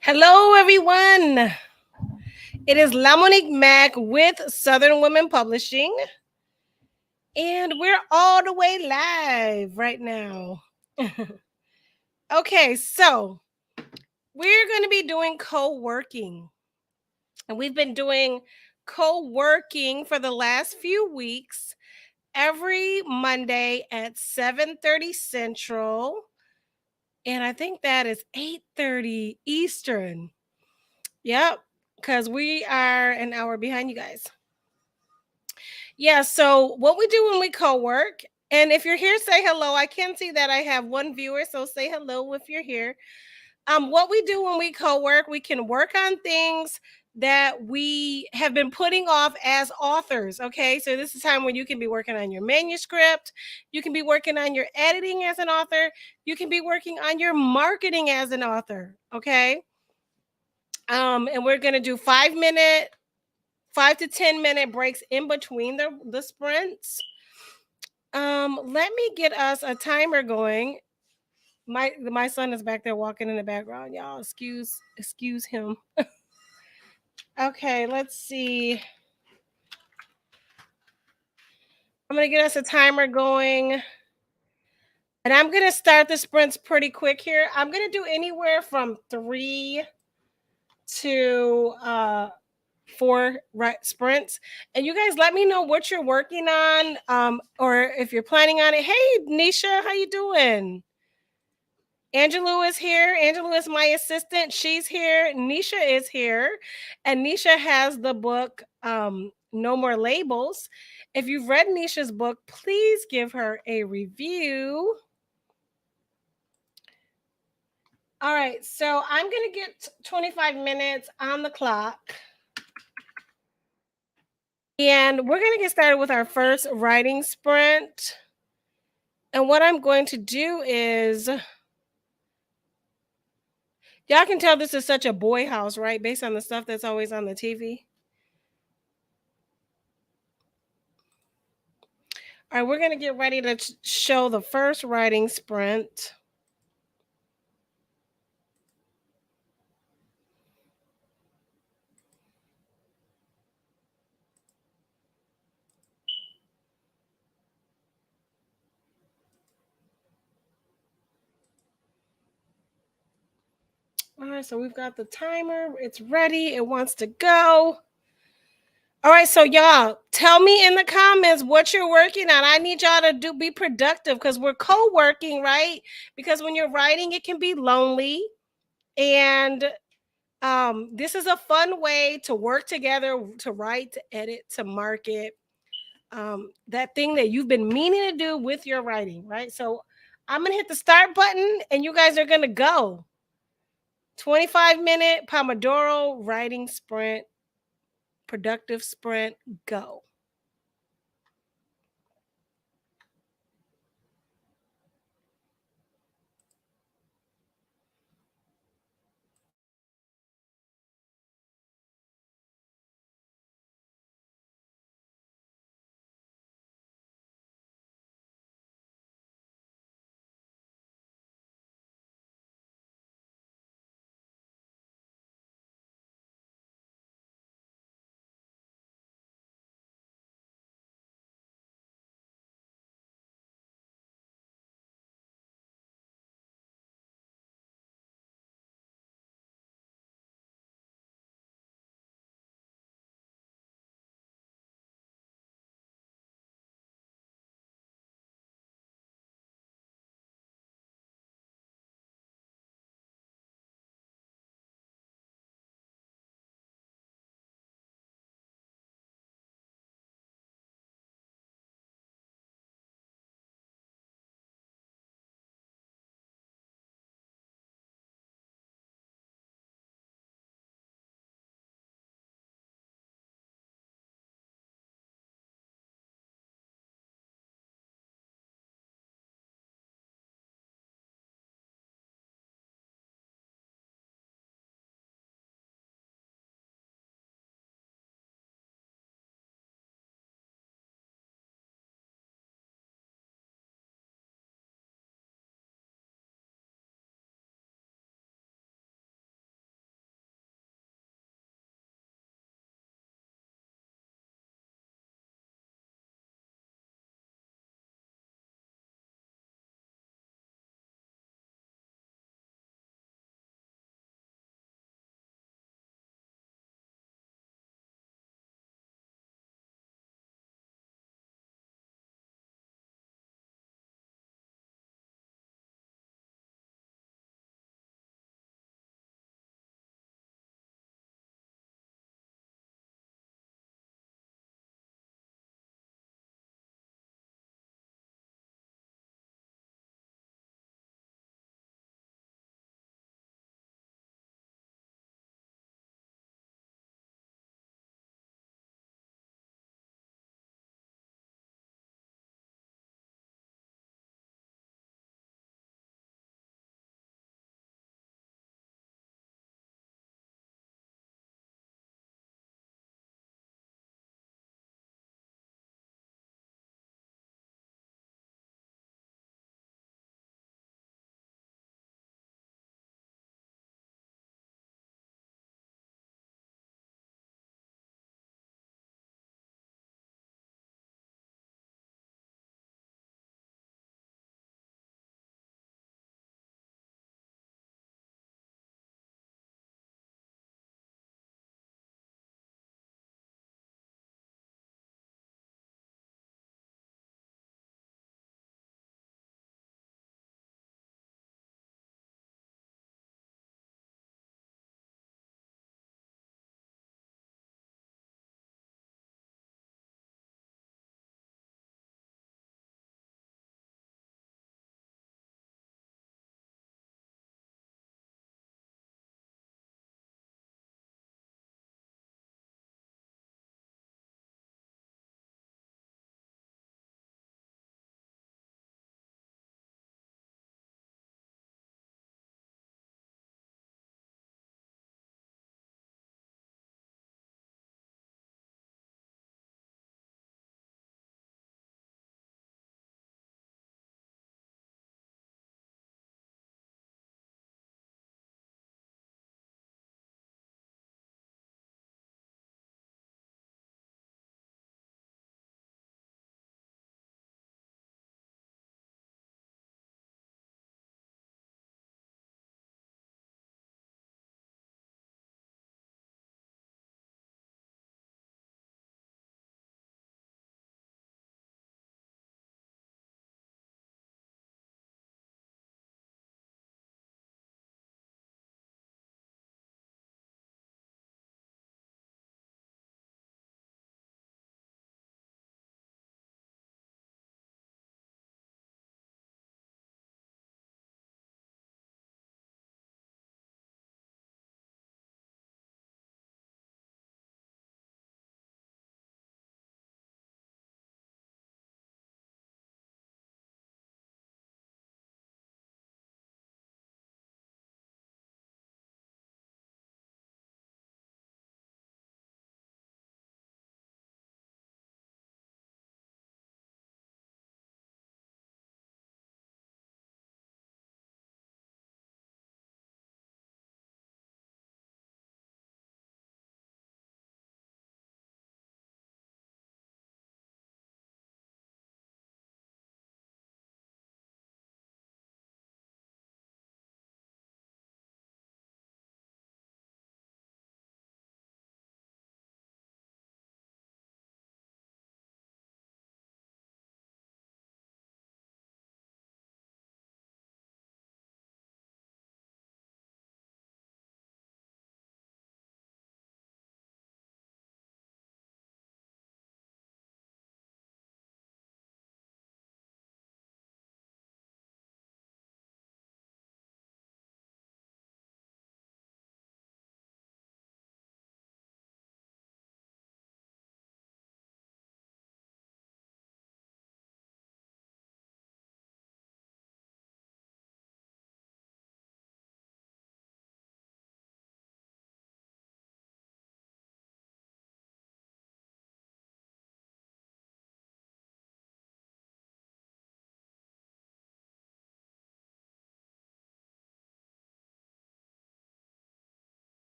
Hello, everyone. It is Lamonique Mack with Southern Women Publishing, and we're all the way live right now. Okay, so we're going to be doing co-working, and we've been doing co-working for the last few weeks every Monday at 7:30 Central, and I think that is 8:30 Eastern. Yep, because we are an hour behind you guys. Yeah, so what we do when we co-work, and if you're here, say hello. I can see that I have one viewer, so say hello if you're here. What we do when we co-work, we can work on things that we have been putting off as authors. Okay, so this is time when you can be working on your manuscript, you can be working on your editing as an author, you can be working on your marketing as an author. Okay. And we're gonna do 5 to 10 minute breaks in between the sprints. Let me get us a timer going. My son is back there walking in the background, y'all. Excuse him. Okay, let's see. I'm gonna get us a timer going. And I'm gonna start the sprints pretty quick here. I'm gonna do anywhere from 3 to 4 sprints. And you guys let me know what you're working on, or if you're planning on it. Hey Nisha, how you doing? Angelou is here. Angelou is my assistant. She's here. Nisha is here. And Nisha has the book, No More Labels. If you've read Nisha's book, please give her a review. All right, so I'm going to get 25 minutes on the clock. And we're going to get started with our first writing sprint. And what I'm going to do is, y'all can tell this is such a boy house, right? Based on the stuff that's always on the TV. All right, we're going to get ready to show the first writing sprint. All right, so we've got the timer. It's ready. It wants to go. All right, so y'all, tell me in the comments what you're working on. I need y'all to be productive because we're co-working, right? Because when you're writing, it can be lonely. And this is a fun way to work together, to write, to edit, to market. That thing that you've been meaning to do with your writing, right? So I'm going to hit the start button and you guys are going to go. 25-minute Pomodoro writing sprint, productive sprint, go.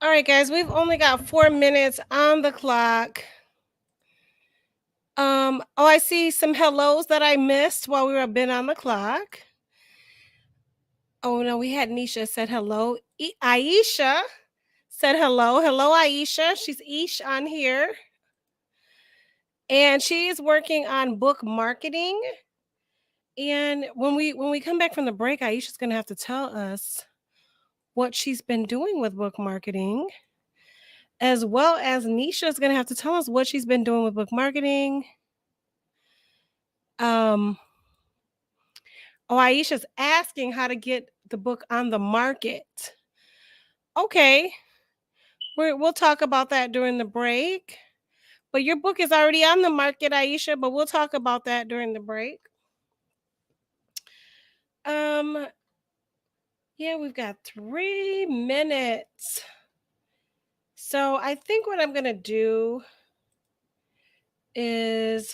All right, guys, we've only got 4 minutes on the clock. Oh, I see some hellos that I missed while we were been on the clock. Oh no, we had Nisha said hello. Aisha said hello. Hello, Aisha. She's Ish on here. And she's working on book marketing. And when we come back from the break, Aisha's gonna have to tell us what she's been doing with book marketing, as well as Nisha's gonna have to tell us what she's been doing with book marketing. Oh, Aisha's asking how to get the book on the market. Okay, we'll talk about that during the break. But your book is already on the market, Aisha, but we'll talk about that during the break. Yeah, we've got 3 minutes. So I think what I'm going to do is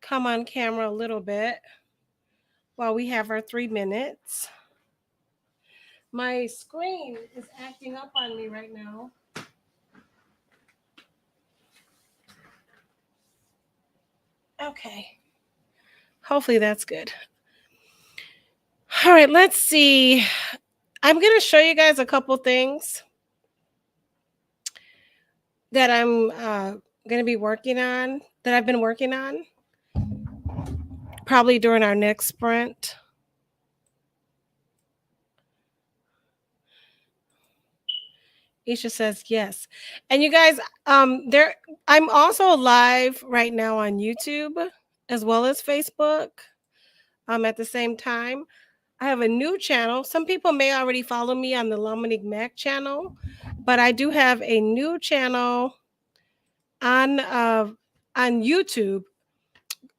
come on camera a little bit while we have our 3 minutes. My screen is acting up on me right now. Okay. Hopefully that's good. All right, let's see. I'm going to show you guys a couple things that I'm going to be working on, that I've been working on, probably during our next sprint. Isha says yes. And you guys, I'm also live right now on YouTube as well as Facebook at the same time. I have a new channel. Some people may already follow me on the Lominique Mac channel, but I do have a new channel on YouTube,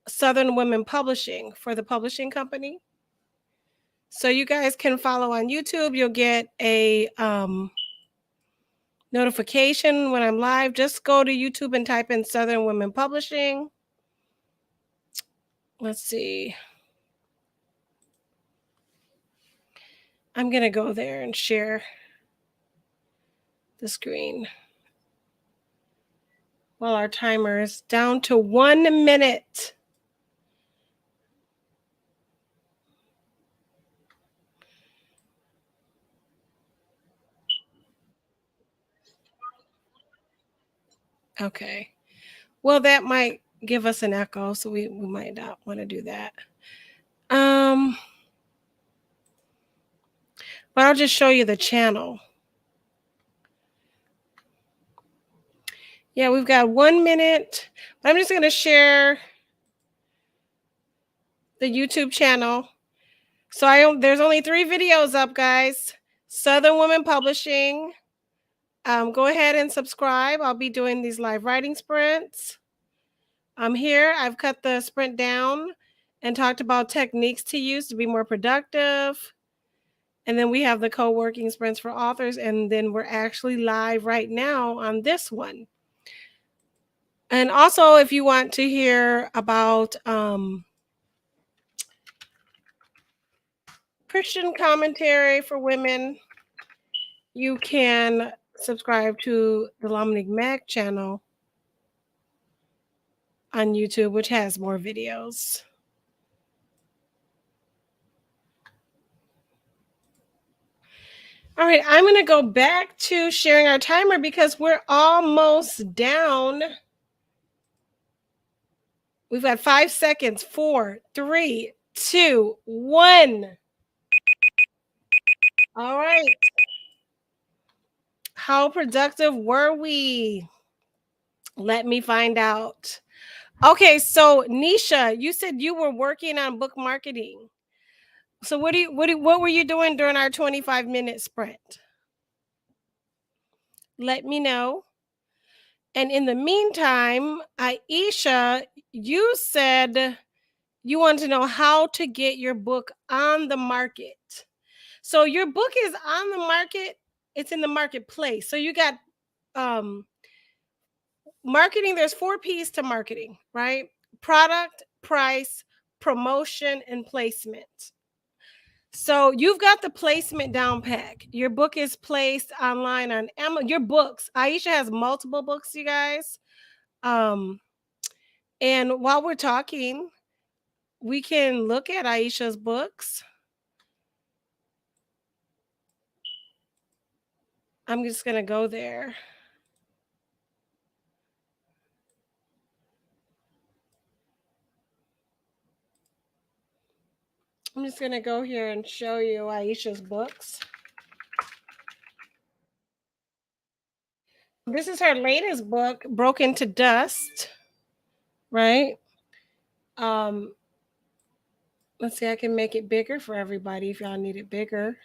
Southern Women Publishing, for the publishing company. So you guys can follow on YouTube. You'll get a notification when I'm live. Just go to YouTube and type in Southern Women Publishing. Let's see. I'm going to go there and share the screen while our timer is down to 1 minute. Okay. Well, that might give us an echo, so we might not want to do that. But I'll just show you the channel. Yeah, we've got 1 minute. I'm just going to share the YouTube channel. So there's only 3 videos up, guys. Southern Women Publishing. Go ahead and subscribe. I'll be doing these live writing sprints. Here, I've cut the sprint down and talked about techniques to use to be more productive. And then we have the co-working sprints for authors. And then we're actually live right now on this one. And also, if you want to hear about Christian commentary for women, you can subscribe to the Lominique Mac channel on YouTube, which has more videos. All right, I'm going to go back to sharing our timer because we're almost down. We've got 5 seconds. 4, 3, 2, 1. All right. How productive were we? Let me find out. Okay, so Nisha, you said you were working on book marketing. So what were you doing during our 25-minute sprint? Let me know. And in the meantime, Aisha, you said you want to know how to get your book on the market. So your book is on the market. It's in the marketplace. So you got marketing. There's 4 P's to marketing, right? Product, price, promotion, and placement. So you've got the placement down pack. Your book is placed online on Amazon. Your books. Aisha has multiple books, you guys. Um, and while we're talking, we can look at Aisha's books. I'm just gonna go there. I'm just gonna go here and show you Aisha's books. This is her latest book, Broken to Dust, right? Um, let's see, I can make it bigger for everybody if y'all need it bigger.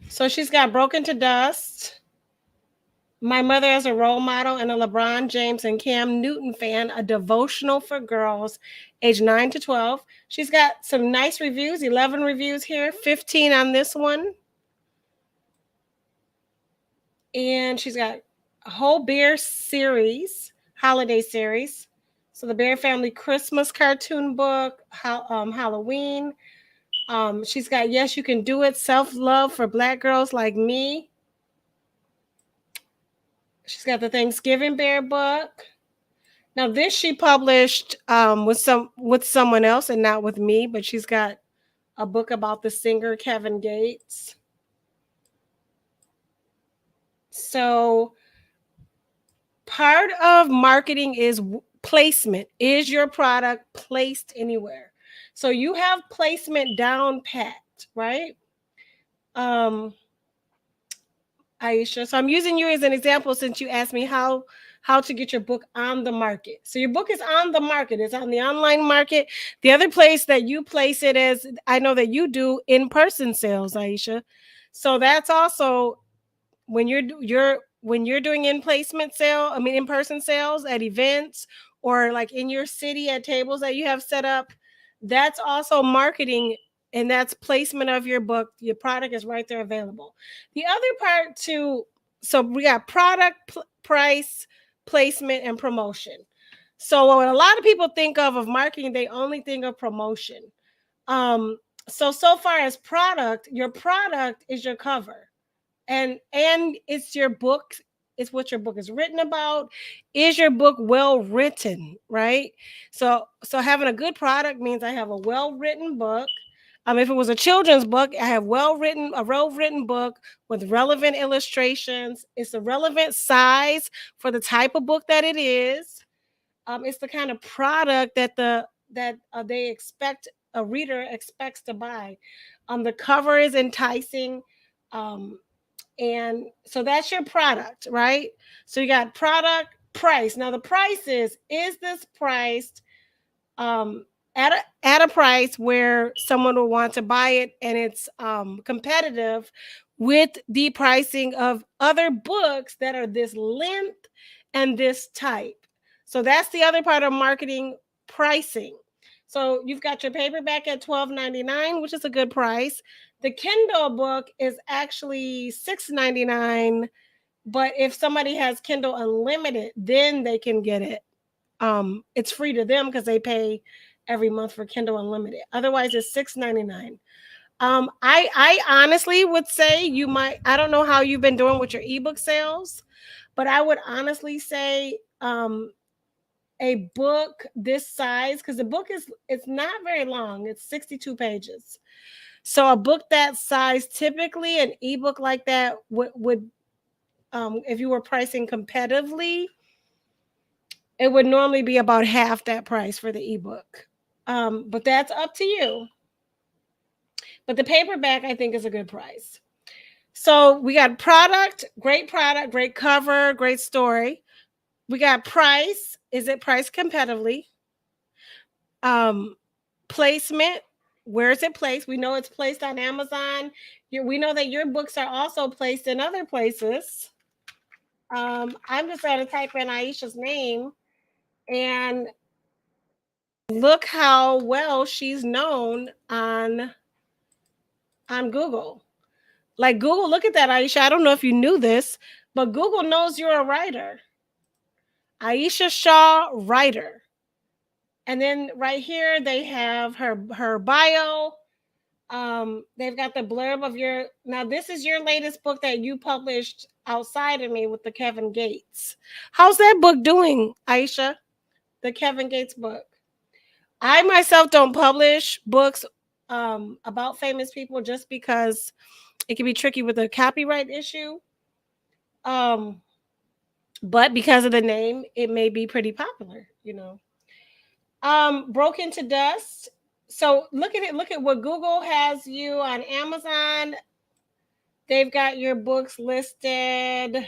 So she's got Broken to Dust, My Mother as a Role Model, and a LeBron James and Cam Newton fan, a devotional for girls age 9 to 12. She's got some nice reviews, 11 reviews here, 15 on this one. And she's got a whole Bear series, holiday series. So the Bear Family Christmas cartoon book, Halloween. She's got Yes, You Can Do It, Self-Love for Black Girls Like Me. She's got the Thanksgiving Bear book. Now this she published with someone else and not with me, but she's got a book about the singer Kevin Gates. So part of marketing is placement. Is your product placed anywhere? So you have placement down packed, right? Aisha. So I'm using you as an example since you asked me how to get your book on the market. So your book is on the market. It's on the online market. The other place that you place it is, I know that you do in-person sales, Aisha. So that's also when you're doing in-person sales at events or like in your city at tables that you have set up, that's also marketing, and that's placement of your book. Your product is right there available. The other part too, so we got product, price, placement, and promotion. So what a lot of people think of marketing, they only think of promotion. So far as product, your product is your cover, and it's your book. It's what your book is written about. Is your book well written, right? So having a good product means I have a well written book. If it was a children's book, I have a well written book with relevant illustrations. It's a relevant size for the type of book that it is. It's the kind of product that they expect, a reader expects to buy. The cover is enticing. And so that's your product, right? So you got product, price. Now the price is this priced at a price where someone will want to buy it, and it's competitive with the pricing of other books that are this length and this type. So that's the other part of marketing, pricing. So you've got your paperback at $12.99, which is a good price. The Kindle book is actually $6.99, but if somebody has Kindle Unlimited, then they can get it. It's free to them because they pay every month for Kindle Unlimited. Otherwise, it's $6.99. I honestly would say you might. I don't know how you've been doing with your ebook sales, but I would honestly say a book this size, because the book it's not very long. It's 62 pages. So a book that size, typically an ebook like that would if you were pricing competitively, it would normally be about half that price for the ebook. But that's up to you. But the paperback, I think, is a good price. So we got product, great cover, great story. We got price. Is it priced competitively? Placement. Where is it placed? We know it's placed on Amazon. We know that your books are also placed in other places. I'm just going to type in Aisha's name and look how well she's known on Google. Like Google, look at that, Aisha. I don't know if you knew this, but Google knows you're a writer. Aisha Shaw, writer. And then right here they have her bio. They've got the blurb of your. Now this is your latest book that you published outside of me with the Kevin Gates. How's that book doing, Aisha? The Kevin Gates book. I myself don't publish books about famous people just because it can be tricky with a copyright issue. Um, but because of the name, it may be pretty popular, you know. Broken to Dust. So look at it. Look at what Google has you on Amazon. They've got your books listed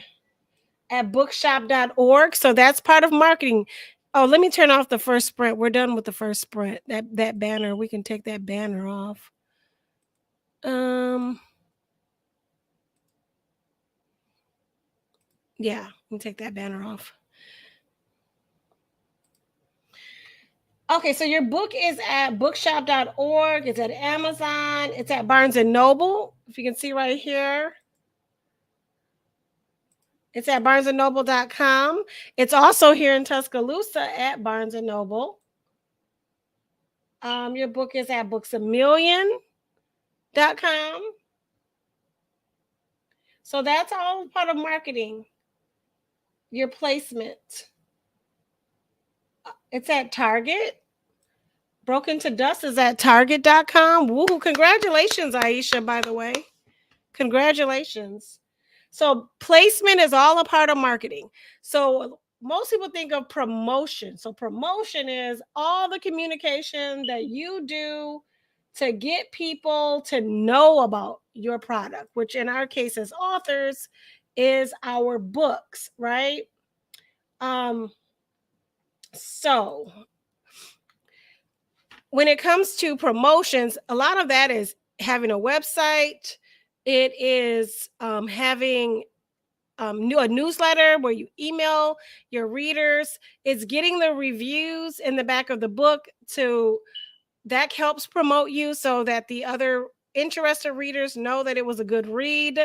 at bookshop.org. So that's part of marketing. Oh, let me turn off the first sprint. We're done with the first sprint. That banner, we can take that banner off. Yeah, we can take that banner off. Okay, so your book is at bookshop.org. It's at Amazon. It's at Barnes and Noble. If you can see right here. It's at barnesandnoble.com. It's also here in Tuscaloosa at Barnes and Noble. Your book is at booksamillion.com. So that's all part of marketing. Your placement. It's at Target. Broken to Dust is at target.com. Woo, congratulations, Aisha, by the way. Congratulations. So placement is all a part of marketing. So most people think of promotion. So promotion is all the communication that you do to get people to know about your product, which in our case as authors is our books, right? So when it comes to promotions, a lot of that is having a website. It is having a newsletter where you email your readers. It's getting the reviews in the back of the book that helps promote you so that the other interested readers know that it was a good read.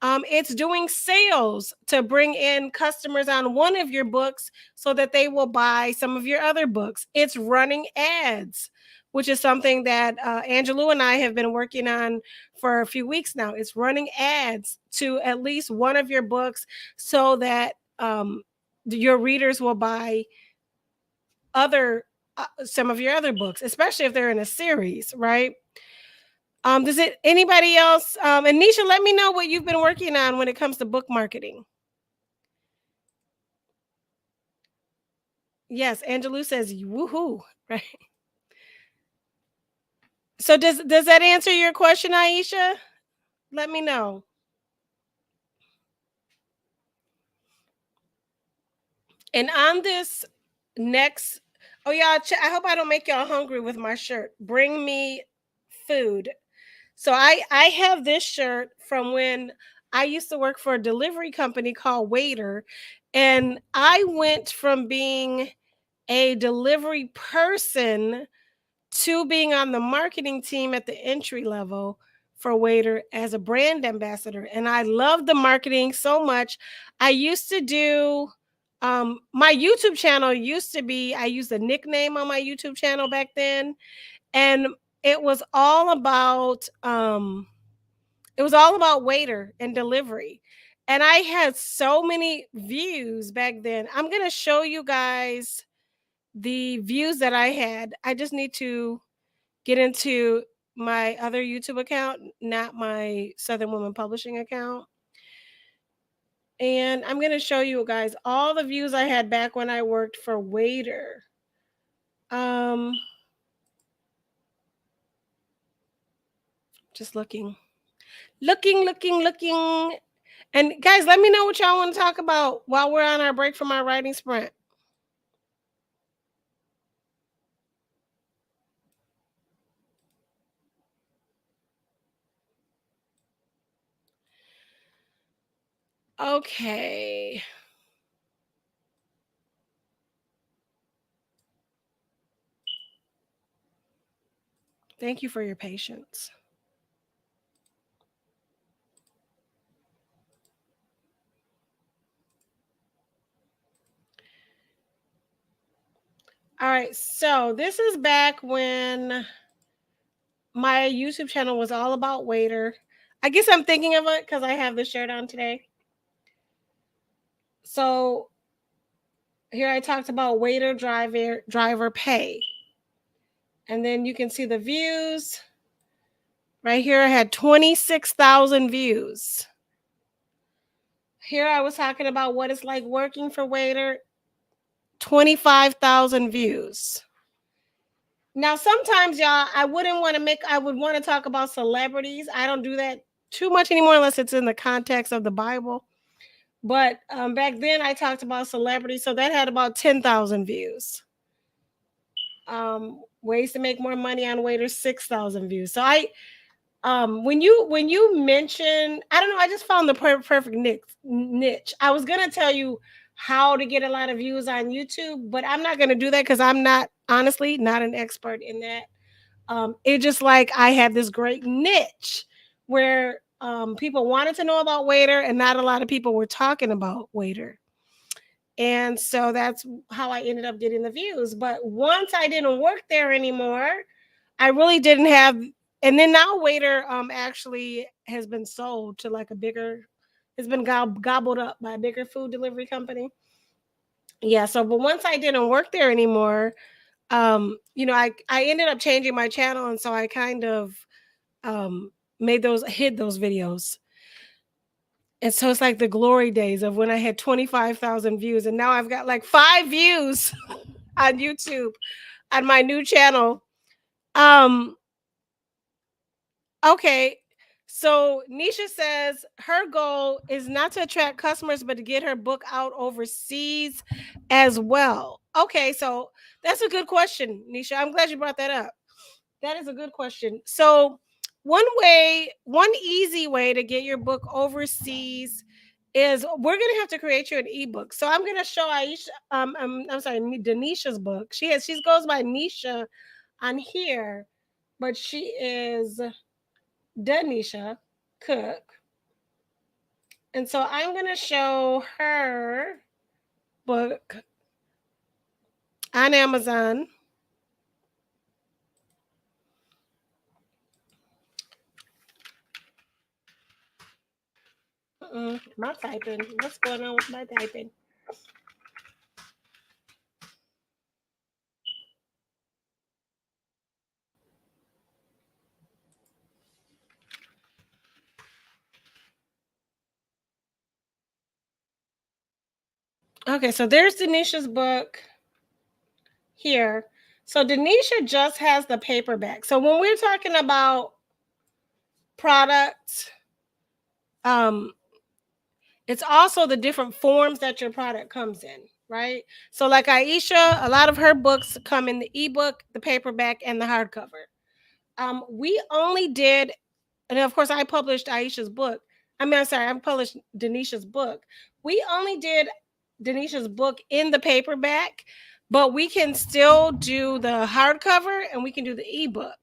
It's doing sales to bring in customers on one of your books so that they will buy some of your other books. It's running ads, which is something that Angelou and I have been working on for a few weeks now. It's running ads to at least one of your books so that your readers will buy some of your other books, especially if they're in a series, right? Does it anybody else? And Nisha, let me know what you've been working on when it comes to book marketing. Yes, Angelou says woohoo, right? So does that answer your question, Aisha? Let me know. And on this next, oh y'all, I hope I don't make y'all hungry with my shirt. Bring me food. So I have this shirt from when I used to work for a delivery company called Waiter, and I went from being a delivery person to being on the marketing team at the entry level for Waiter as a brand ambassador. And I love the marketing so much. I used to do my YouTube channel used to be, I used a nickname on my YouTube channel back then. And it was all about Waiter and delivery. And I had so many views back then. I'm going to show you guys the views that I had. I just need to get into my other YouTube account, not my Southern Women Publishing account. And I'm going to show you guys all the views I had back when I worked for Waiter. Just looking. And guys, let me know what y'all want to talk about while we're on our break from our writing sprint. Okay. Thank you for your patience. All right, so this is back when my YouTube channel was all about waiter. I guess I'm thinking of it because I have the shirt on today. So here I talked about waiter, driver pay. And then you can see the views. Right here I had 26,000 views. Here I was talking about what it's like working for waiter, 25,000 views. Now, sometimes, y'all, I would want to talk about celebrities. I don't do that too much anymore unless it's in the context of the Bible. But back then, I talked about celebrities, so that had about 10,000 views. Ways to make more money on waiters, 6,000 views. So when you mention, I don't know, I just found the perfect niche. I was gonna tell you how to get a lot of views on YouTube, but I'm not gonna do that because I'm not, honestly, not an expert in that. It just like I had this great niche where people wanted to know about waiter, and not a lot of people were talking about waiter. And so that's how I ended up getting the views. But once I didn't work there anymore, I really didn't have. And then now waiter actually has been sold to like a bigger, it's been gobbled up by a bigger food delivery company. Yeah. So, but once I didn't work there anymore, I ended up changing my channel, and so I kind of um hid those videos. And so it's like the glory days of when I had 25,000 views, and now I've got like 5 views on YouTube on my new channel. Um, okay. So Nisha says her goal is not to attract customers, but to get her book out overseas as well. Okay, so that's a good question, Nisha. I'm glad you brought that up. That is a good question. So one easy way to get your book overseas is we're gonna have to create you an ebook. So I'm gonna show Aisha, I'm sorry, Denisha's book. She goes by Nisha on here, but she is Denisha Cook. And so I'm gonna show her book on Amazon. My typing. What's going on with my typing? Okay, so there's Denisha's book here. So Denisha just has the paperback. So when we're talking about products, it's also the different forms that your product comes in, right? So like Aisha, a lot of her books come in the ebook, the paperback, and the hardcover. We only did, and of course I published Aisha's book. I published Denisha's book. We only did Denisha's book in the paperback, but we can still do the hardcover and we can do the ebook.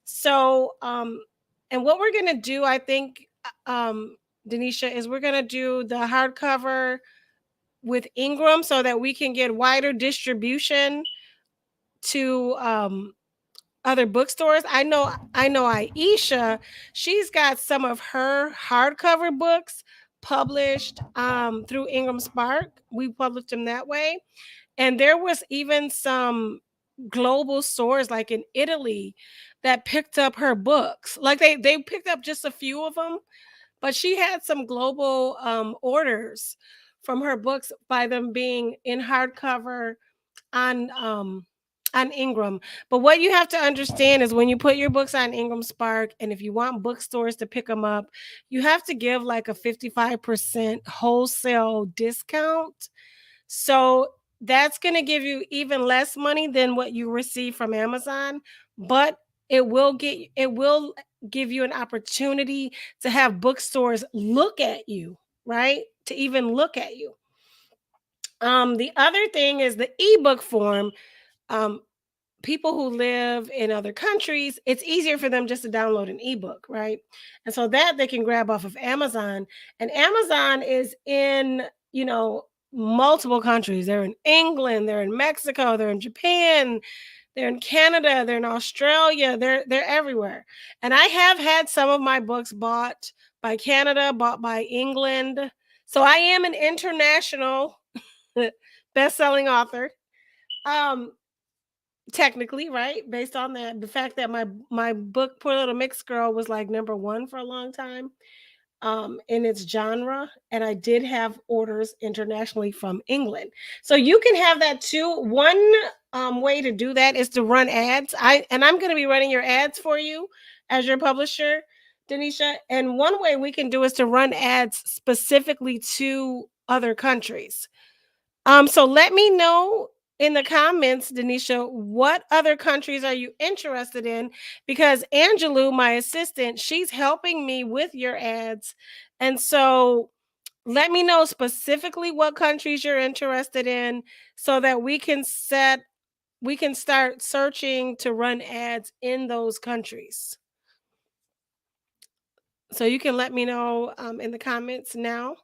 So, and what we're gonna do, I think, Denisha, is we're gonna do the hardcover with Ingram so that we can get wider distribution to other bookstores. I know Aisha, she's got some of her hardcover books published through Ingram Spark. We published them that way. And there was even some global stores like in Italy that picked up her books. Like they picked up just a few of them, but she had some global orders from her books by them being in hardcover on Ingram. But what you have to understand is when you put your books on Ingram Spark, and if you want bookstores to pick them up, you have to give like a 55% wholesale discount. So that's going to give you even less money than what you receive from Amazon, but it will give you an opportunity to have bookstores look at you, right? To even look at you. The other thing is the ebook form. Um, People who live in other countries, it's easier for them just to download an ebook, right? And so that they can grab off of Amazon. And Amazon is in, multiple countries. They're in England, they're in Mexico, they're in Japan, they're in Canada, they're in Australia, they're everywhere. And I have had some of my books bought by Canada, bought by England. So I am an international best-selling author. Um Technically, right? Based on that, the fact that my book Poor Little Mixed Girl was like number 1 for a long time in its genre, and I did have orders internationally from England. So you can have that too. One way to do that is to run ads. I'm going to be running your ads for you as your publisher, Denisha. And one way we can do is to run ads specifically to other countries. So let me know in the comments, Denisha, what other countries are you interested in? Because Angelou, my assistant, she's helping me with your ads. And so let me know specifically what countries you're interested in so that we can start searching to run ads in those countries. So you can let me know in the comments now.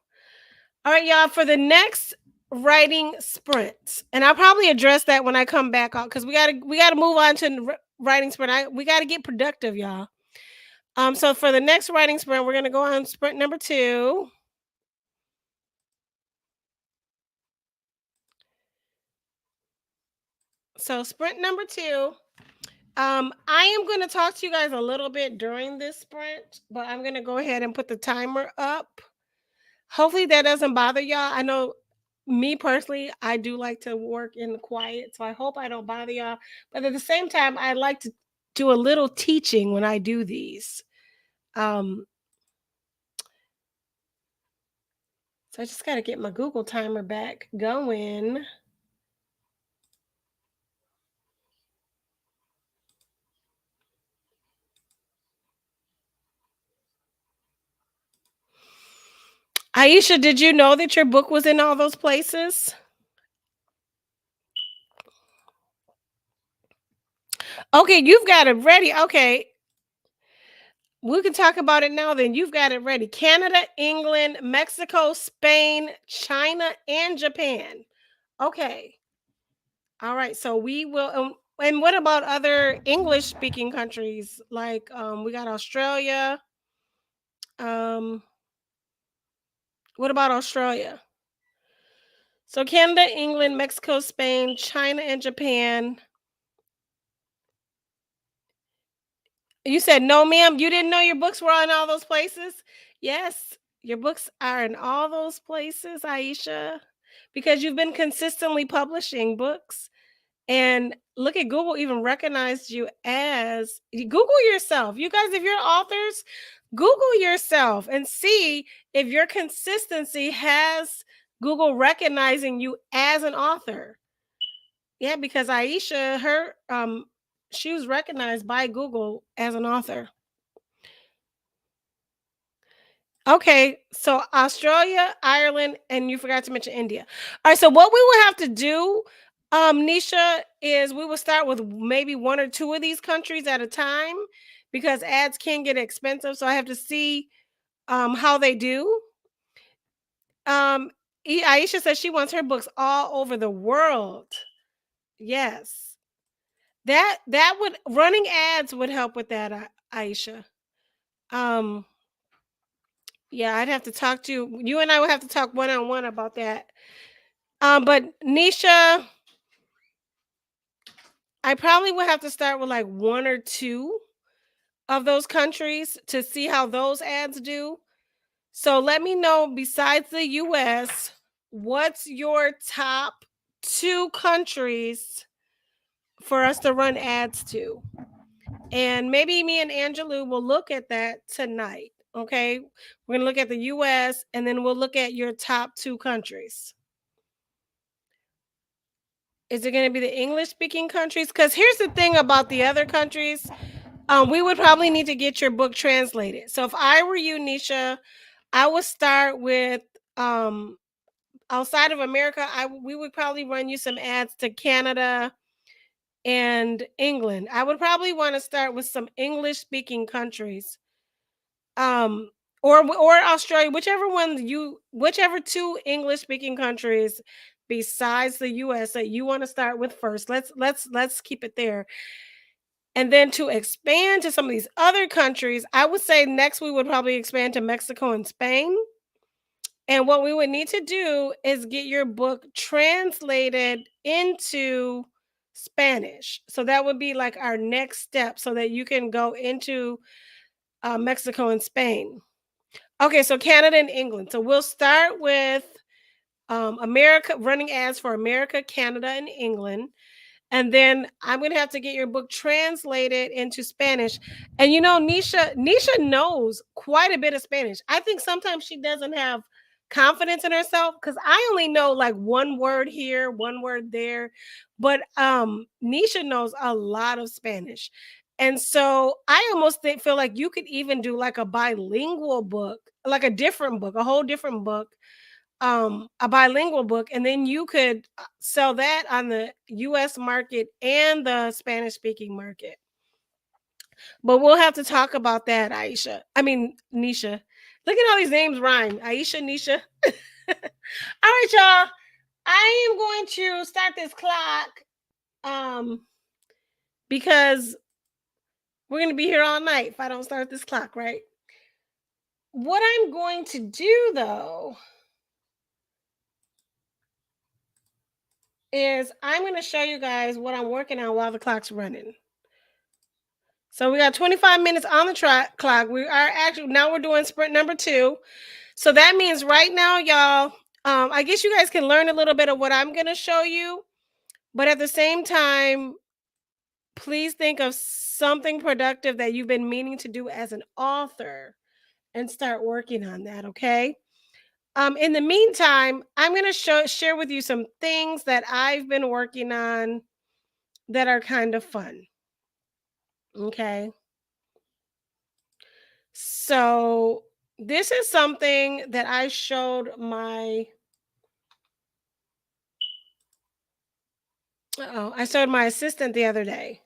All right, y'all, for the next writing sprint, and I'll probably address that when I come back on because we gotta move on to writing sprint. We gotta get productive, y'all. So for the next writing sprint, we're gonna go on sprint number 2. So sprint number 2. I am gonna talk to you guys a little bit during this sprint, but I'm gonna go ahead and put the timer up. Hopefully that doesn't bother y'all. I know me personally, I do like to work in the quiet, so I hope I don't bother y'all. But at the same time, I like to do a little teaching when I do these. Um, so I just got to get my Google timer back going. Aisha, did you know that your book was in all those places? Okay, you've got it ready. Okay, we can talk about it now then. You've got it ready. Canada, England, Mexico, Spain, China, and Japan. Okay. All right. So we will and what about other English speaking countries? Like we got Australia. Um what about Australia? So Canada, England, Mexico, Spain, China, and Japan. You said no, ma'am. You didn't know your books were in all those places? Yes, your books are in all those places, Aisha, because you've been consistently publishing books. And look at Google even recognized you as Google yourself. You guys, if you're authors, Google yourself and see if your consistency has Google recognizing you as an author. Yeah, because Aisha, she was recognized by Google as an author. Okay, so Australia, Ireland, and you forgot to mention India. All right, so what we will have to do, Nisha, is we will start with maybe 1 or 2 of these countries at a time because ads can get expensive. So I have to see how they do. Um, Aisha says she wants her books all over the world. Yes, that would running ads would help with that, Aisha. Um, yeah, I'd have to talk to you. You and I would have to talk one on one about that. But Nisha, I probably would have to start with like 1 or 2 of those countries to see how those ads do. So let me know besides the US, what's your top 2 countries for us to run ads to? And maybe me and Angelou will look at that tonight. Okay. We're going to look at the US and then we'll look at your top 2 countries. Is it going to be the English speaking countries? Because here's the thing about the other countries. We would probably need to get your book translated. So if I were you, Nisha, I would start with outside of America. We would probably run you some ads to Canada and England. I would probably want to start with some English speaking countries. Um, or Australia, whichever two English speaking countries besides the US that you want to start with first. Let's keep it there. And then to expand to some of these other countries, I would say next we would probably expand to Mexico and Spain. And what we would need to do is get your book translated into Spanish. So that would be like our next step so that you can go into Mexico and Spain. Okay, so Canada and England. So we'll start with America, running ads for America, Canada, and England. And then I'm gonna have to get your book translated into Spanish. And Nisha knows quite a bit of Spanish. I think sometimes she doesn't have confidence in herself because I only know like one word here, one word there. But Nisha knows a lot of Spanish. And so I almost feel like you could even do like a bilingual book, like a different book, a whole different book, a bilingual book, and then you could sell that on the US market and the Spanish speaking market. But we'll have to talk about that, Aisha. I mean, Nisha. Look at all these names rhyme. Aisha, Nisha. All right, y'all. I am going to start this clock because we're going to be here all night if I don't start this clock, right? What I'm going to do though is I'm going to show you guys what I'm working on while the clock's running. So we got 25 minutes on the clock. We are actually now we're doing sprint number 2. So that means right now, y'all, I guess you guys can learn a little bit of what I'm going to show you, but at the same time, please think of something productive that you've been meaning to do as an author and start working on that, okay? In the meantime, I'm going to share with you some things that I've been working on that are kind of fun. Okay. So this is something that I showed my assistant the other day.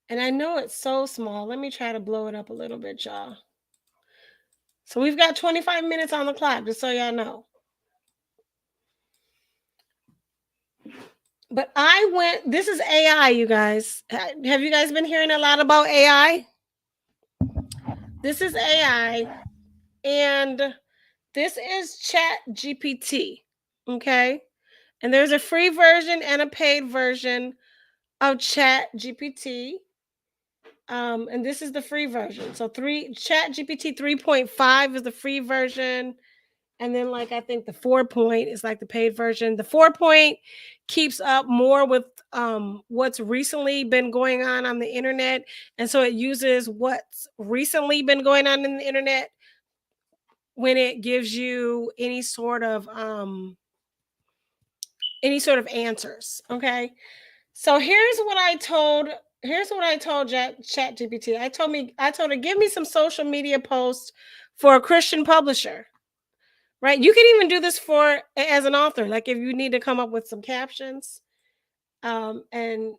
And I know it's so small. Let me try to blow it up a little bit, y'all. So we've got 25 minutes on the clock, just so y'all know. But this is AI, you guys. Have you guys been hearing a lot about AI? This is AI, and this is Chat GPT. Okay. And there's a free version and a paid version of Chat GPT. And this is the free version. So Chat GPT 3.5 is the free version. And then like I think the 4 point is like the paid version. The 4 point keeps up more with what's recently been going on the internet. And so it uses what's recently been going on in the internet when it gives you any sort of answers. Okay. So here's what I told Chat GPT. I told her, give me some social media posts for a Christian publisher. Right? You can even do this as an author, like if you need to come up with some captions. And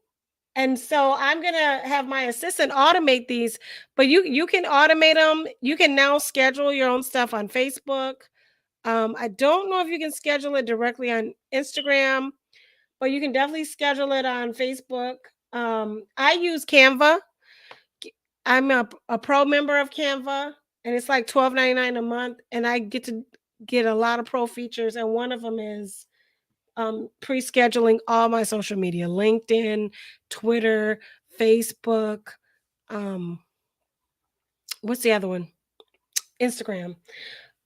so I'm gonna have my assistant automate these, but you can automate them. You can now schedule your own stuff on Facebook. I don't know if you can schedule it directly on Instagram, but you can definitely schedule it on Facebook. I use Canva. I'm a pro member of Canva, and it's like $12.99 a month, and I get to get a lot of pro features, and one of them is pre-scheduling all my social media: LinkedIn, Twitter, Facebook. What's the other one? Instagram.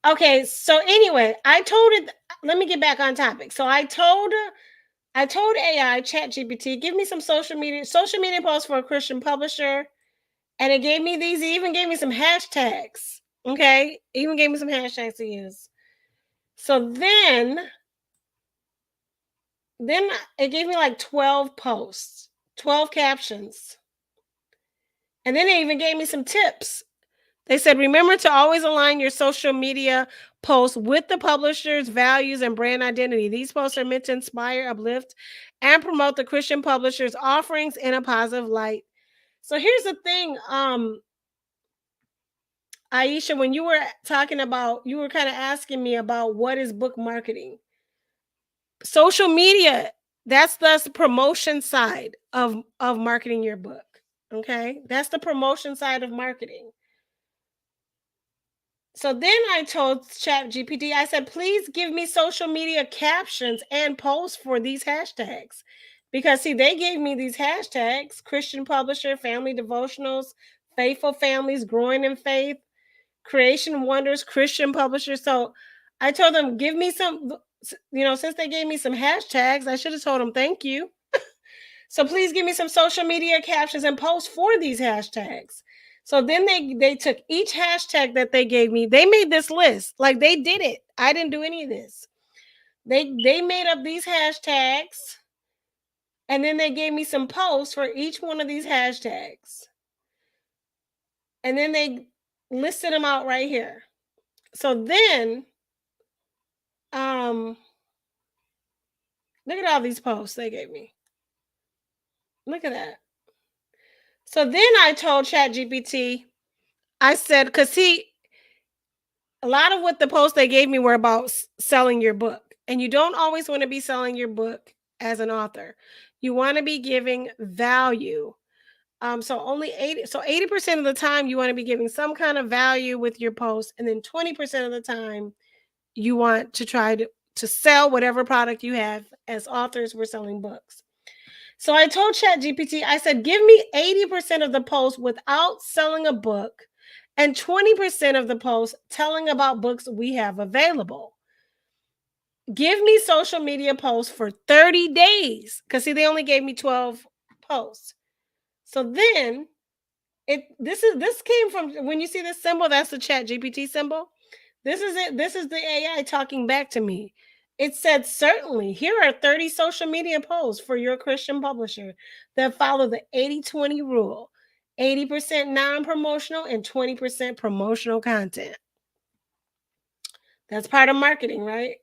Okay, so anyway, let me get back on topic. So I told AI, ChatGPT, give me some social media posts for a Christian publisher. And it even gave me some hashtags. Okay. Even gave me some hashtags to use. So then it gave me like 12 posts, 12 captions. And then it even gave me some tips. They said, remember to always align your social media posts with the publisher's values and brand identity. These posts are meant to inspire, uplift, and promote the Christian publisher's offerings in a positive light. So here's the thing. Aisha, when you were talking about, you were kind of asking me about what is book marketing. Social media, that's the promotion side of marketing your book. Okay? That's the promotion side of marketing. So then I told ChatGPT, I said, please give me social media captions and posts for these hashtags. Because see, they gave me these hashtags: Christian publisher, family devotionals, faithful families, growing in faith, creation wonders, Christian publisher. So I told them, give me some, since they gave me some hashtags, I should have told them thank you. So please give me some social media captions and posts for these hashtags. So then they took each hashtag that they gave me. They made this list. Like, they did it. I didn't do any of this. They made up these hashtags, and then they gave me some posts for each one of these hashtags. And then they listed them out right here. So then look at all these posts they gave me. Look at that. So then I told ChatGPT, I said, because a lot of what the posts they gave me were about selling your book. And you don't always want to be selling your book as an author. You want to be giving value. So 80% of the time you want to be giving some kind of value with your post, and then 20% of the time you want to try to sell whatever product you have. As authors, we're selling books. So I told ChatGPT, I said, give me 80% of the posts without selling a book, and 20% of the posts telling about books we have available. Give me social media posts for 30 days. Because see, they only gave me 12 posts. So then this came from, when you see this symbol, that's the ChatGPT symbol. This is it. This is the AI talking back to me. It said, certainly, here are 30 social media posts for your Christian publisher that follow the 80-20 rule: 80% non-promotional and 20% promotional content. That's part of marketing, right?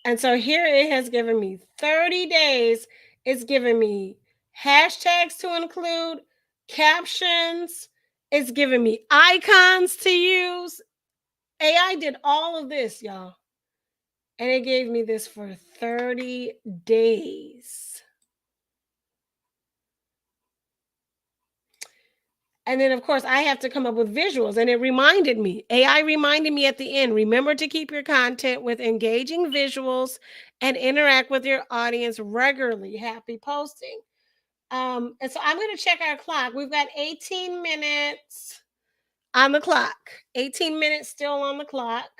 And so here it has given me 30 days. It's given me hashtags to include, captions. It's giving me icons to use. AI did all of this, y'all. And it gave me this for 30 days. And then, of course, I have to come up with visuals. And it reminded me, AI reminded me at the end, remember to keep your content with engaging visuals and interact with your audience regularly. Happy posting. And so I'm going to check our clock. We've got 18 minutes on the clock. 18 minutes still on the clock.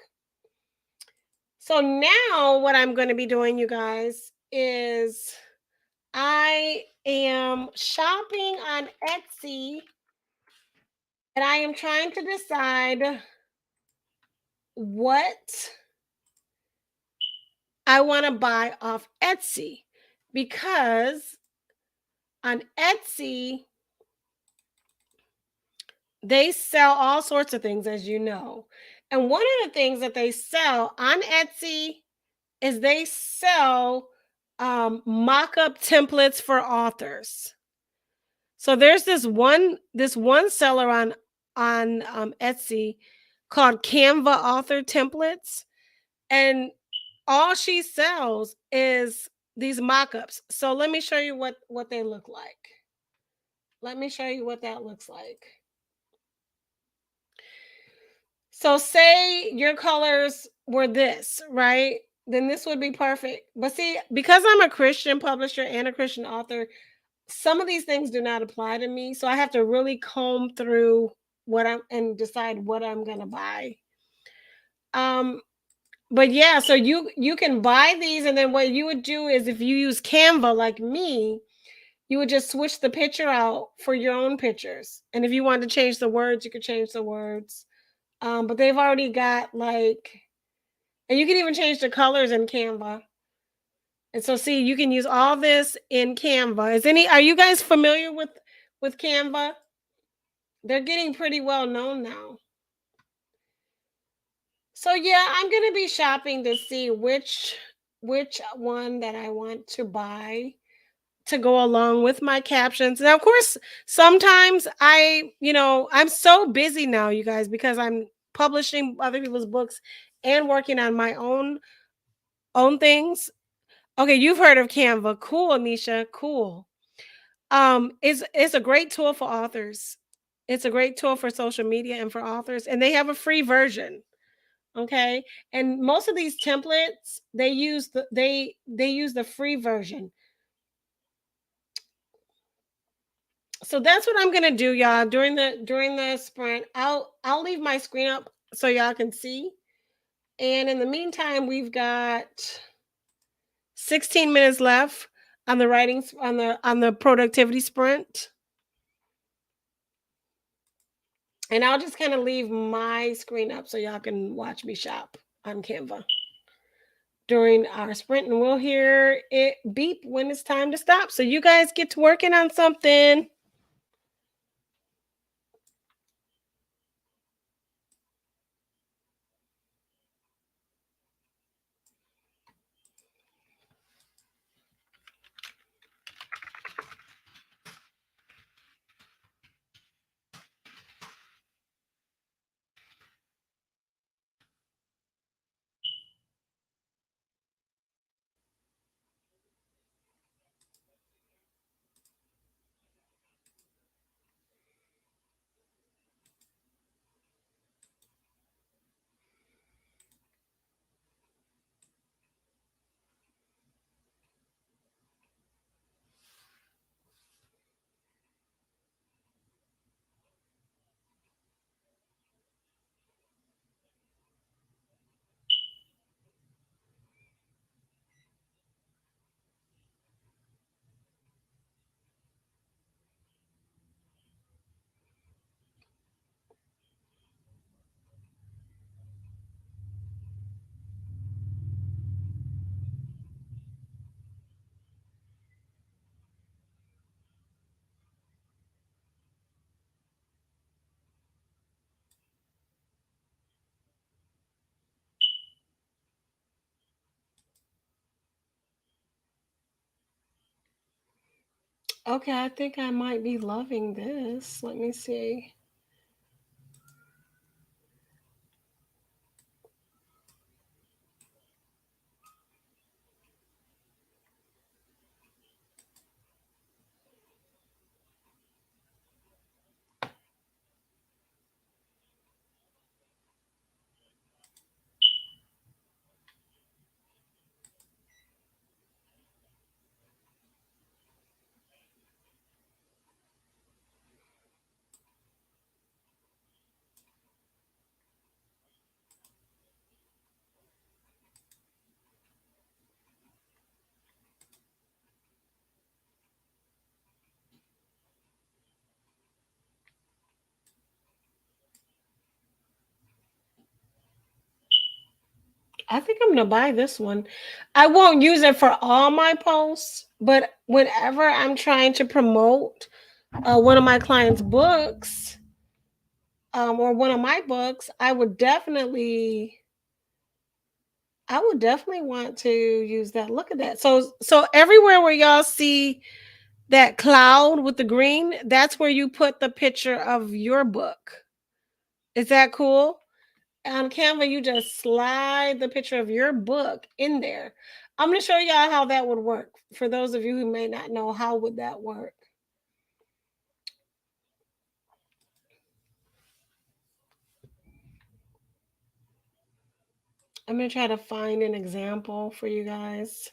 So now what I'm going to be doing, you guys, is I am shopping on Etsy, and I am trying to decide what I want to buy off Etsy, because on Etsy, they sell all sorts of things, as you know. And one of the things that they sell on Etsy is they sell mock-up templates for authors. So there's this one seller on Etsy called Canva Author Templates, and all she sells is these mock-ups. So let me show you what they look like. Let me show you what that looks like. So say your colors were this, right? Then this would be perfect. But see, because I'm a Christian publisher and a Christian author, some of these things do not apply to me. So I have to really comb through and decide what I'm going to buy. But yeah, so you can buy these, and then what you would do is, if you use Canva like me, you would just switch the picture out for your own pictures. And if you want to change the words, you could change the words. But they've already got and you can even change the colors in Canva. And so see, you can use all this in Canva. Are you guys familiar with Canva? They're getting pretty well known now. So yeah, I'm going to be shopping to see which one that I want to buy to go along with my captions. Now, of course, sometimes I'm so busy now, you guys, because I'm publishing other people's books and working on my own things. Okay, you've heard of Canva. Cool, Anisha. Cool. It's a great tool for authors. It's a great tool for social media and for authors, and they have a free version. Okay, and most of these templates they use the free version. So that's what I'm gonna do, y'all. During the sprint, I'll leave my screen up so y'all can see. And in the meantime, we've got 16 minutes left on the on the productivity sprint. And I'll just kind of leave my screen up so y'all can watch me shop on Canva during our sprint, and we'll hear it beep when it's time to stop. So you guys get to working on something. Okay, I think I might be loving this. Let me see. I think I'm gonna buy this one. I won't use it for all my posts, but whenever I'm trying to promote one of my clients' books, or one of my books, I would definitely want to use that. Look at that. So everywhere where y'all see that cloud with the green, that's where you put the picture of your book. Is that cool? On Canva, you just slide the picture of your book in there. I'm going to show y'all how that would work. For those of you who may not know, how would that work? I'm going to try to find an example for you guys.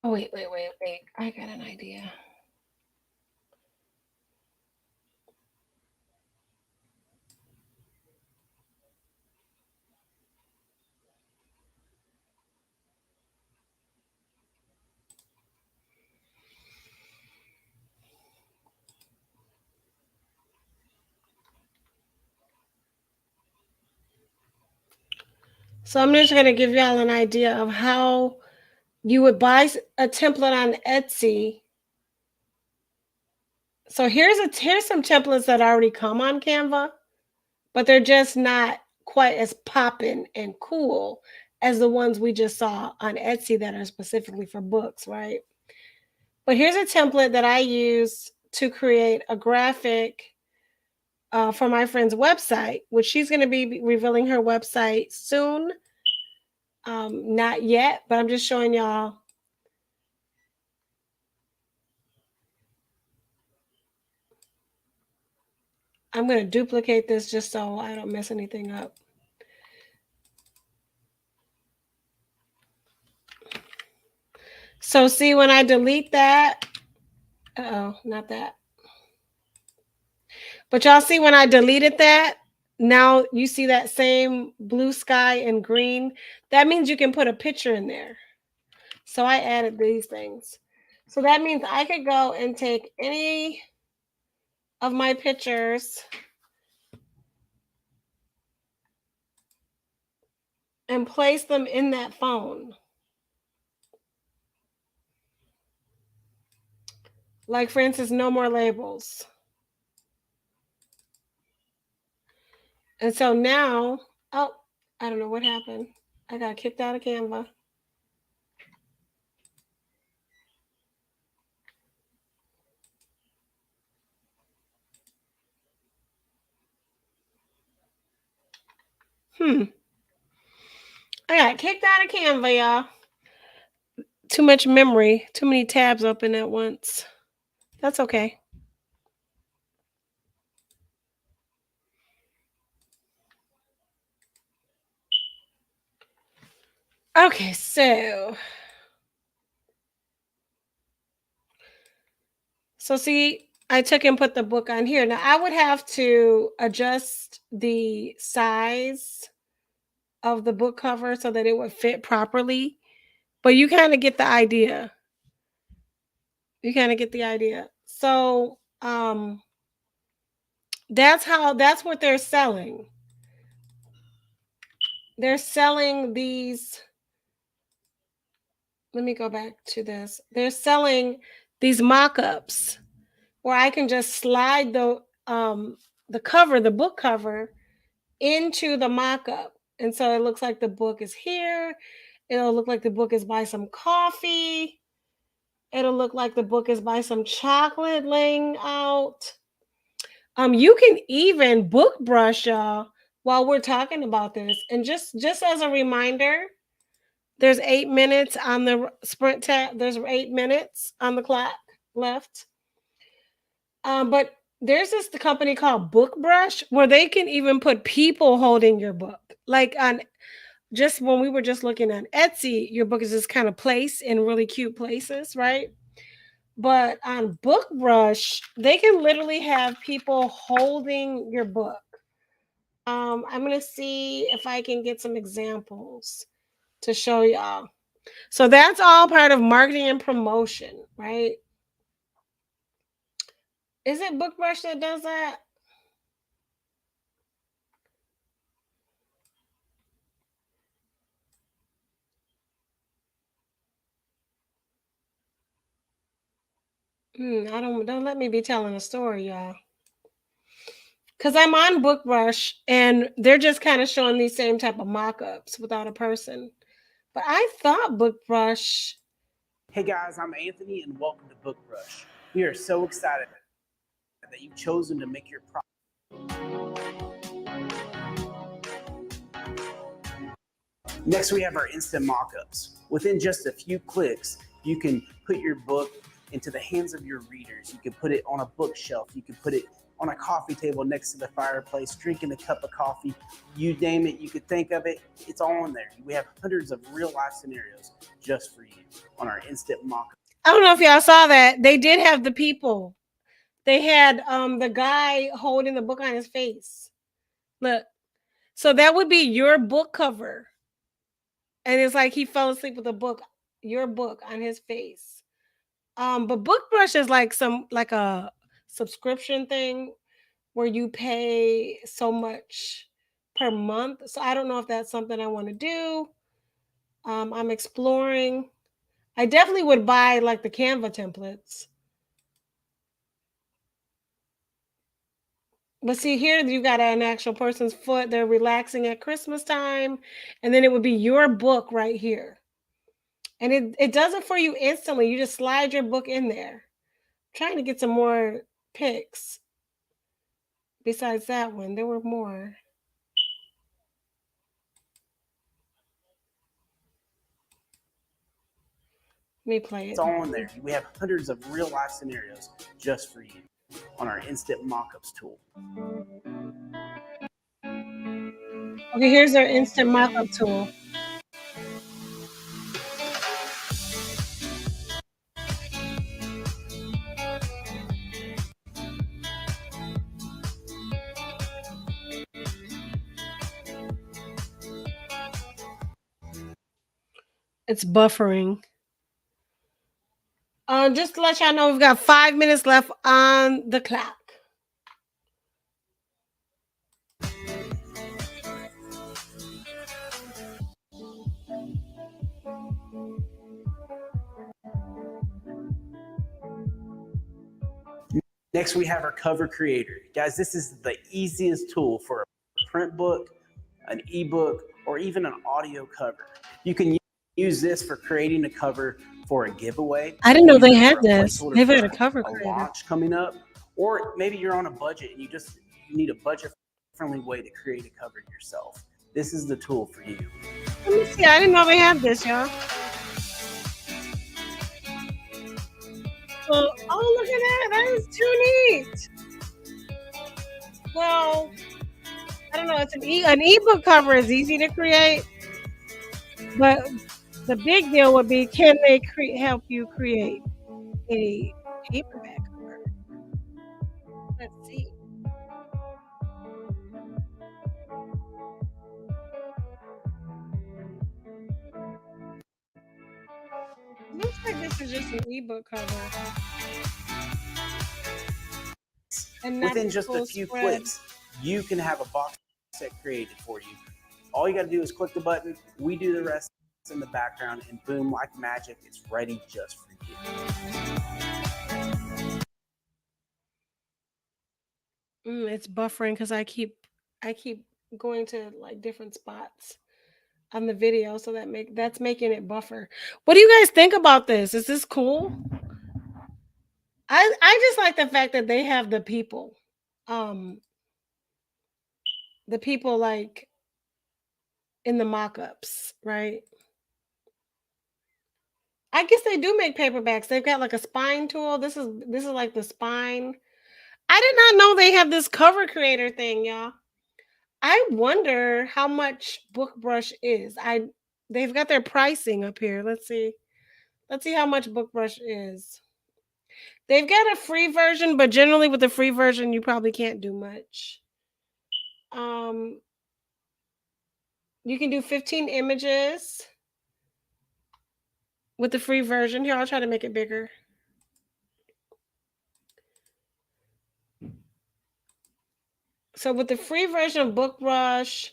Oh, wait. I got an idea. So I'm just going to give y'all an idea of how you would buy a template on Etsy. So here's some templates that already come on Canva, but they're just not quite as poppin' and cool as the ones we just saw on Etsy that are specifically for books, right? But here's a template that I use to create a graphic for my friend's website, which she's going to be revealing her website soon. Not yet, but I'm just showing y'all. I'm going to duplicate this just so I don't mess anything up. So see, when I delete that, not that. But y'all see when I deleted that, now you see that same blue sky and green. That means you can put a picture in there. So I added these things. So that means I could go and take any of my pictures and place them in that phone. Like, for instance, no more labels. And so now, oh, I don't know what happened. I got kicked out of Canva. I got kicked out of Canva, y'all. Too much memory, too many tabs open at once. That's okay. Okay, so see, I took and put the book on here. Now I would have to adjust the size of the book cover so that it would fit properly. But you kind of get the idea. So that's what they're selling. They're selling these. Let me go back to this. They're selling these mock-ups where I can just slide the cover, the book cover, into the mock-up. And so it looks like the book is here. It'll look like the book is by some coffee. It'll look like the book is by some chocolate laying out. You can even book brush, y'all, while we're talking about this. And just as a reminder, there's 8 minutes on the sprint tab. There's 8 minutes on the clock left. But there's this company called Book Brush where they can even put people holding your book. Like on just when we were just looking at Etsy, your book is just kind of placed in really cute places, right? But on Book Brush, they can literally have people holding your book. I'm gonna see if I can get some examples to show y'all. So that's all part of marketing and promotion, right? Is it Book Brush that does that? I don't let me be telling a story, y'all. Because I'm on Book Brush and they're just kind of showing these same type of mock-ups without a person. But I thought Book Brush. Hey guys, I'm Anthony and welcome to Book Brush. We are so excited that you've chosen to make your product. Next, we have our instant mock-ups. Within just a few clicks, you can put your book into the hands of your readers. You can put it on a bookshelf. You can put it on a coffee table next to the fireplace, drinking a cup of coffee. You name it, you could think of it, it's all in there. We have hundreds of real-life scenarios just for you on our instant mock-up. I don't know if y'all saw that. They did have the people. They had the guy holding the book on his face. Look. So that would be your book cover. And it's like he fell asleep with your book on his face. But Book Brush is like a subscription thing where you pay so much per month. So I don't know if that's something I want to do. I'm exploring. I definitely would buy like the Canva templates. But see, here you got an actual person's foot. They're relaxing at Christmas time. And then it would be your book right here. And it does it for you instantly. You just slide your book in there. I'm trying to get some more pics. Besides that one, there were more. Let me play it. It's all in there. We have hundreds of real life scenarios just for you on our instant mockups tool. Okay, here's our instant mockup tool. It's buffering. Just to let y'all know, we've got 5 minutes left on the clock. Next, we have our cover creator. Guys, this is the easiest tool for a print book, an ebook, or even an audio cover. You can use this for creating a cover for a giveaway. I didn't know they had this. They've got a cover creator. Launch coming up, or maybe you're on a budget and you need a budget-friendly way to create a cover yourself. This is the tool for you. Let me see. I didn't know they had this, y'all. Oh, look at that. That is too neat. Well, I don't know. It's an ebook cover is easy to create, but the big deal would be, can they help you create a paperback cover? Let's see. Looks like this is just an ebook cover. And within just a few clicks, you can have a box set created for you. All you got to do is click the button. We do the rest in the background, and boom, like magic, it's ready just for you. It's buffering because I keep going to like different spots on the video, so that's making it buffer. What do you guys think about this? Is this cool? I just like the fact that they have the people like in the mock-ups, right? I guess they do make paperbacks. They've got like a spine tool. This is like the spine. I did not know they have this cover creator thing, y'all. I wonder how much BookBrush is. They've got their pricing up here. Let's see how much BookBrush is. They've got a free version, but generally with the free version, you probably can't do much. You can do 15 images with the free version. Here, I'll try to make it bigger. So with the free version of BookBrush,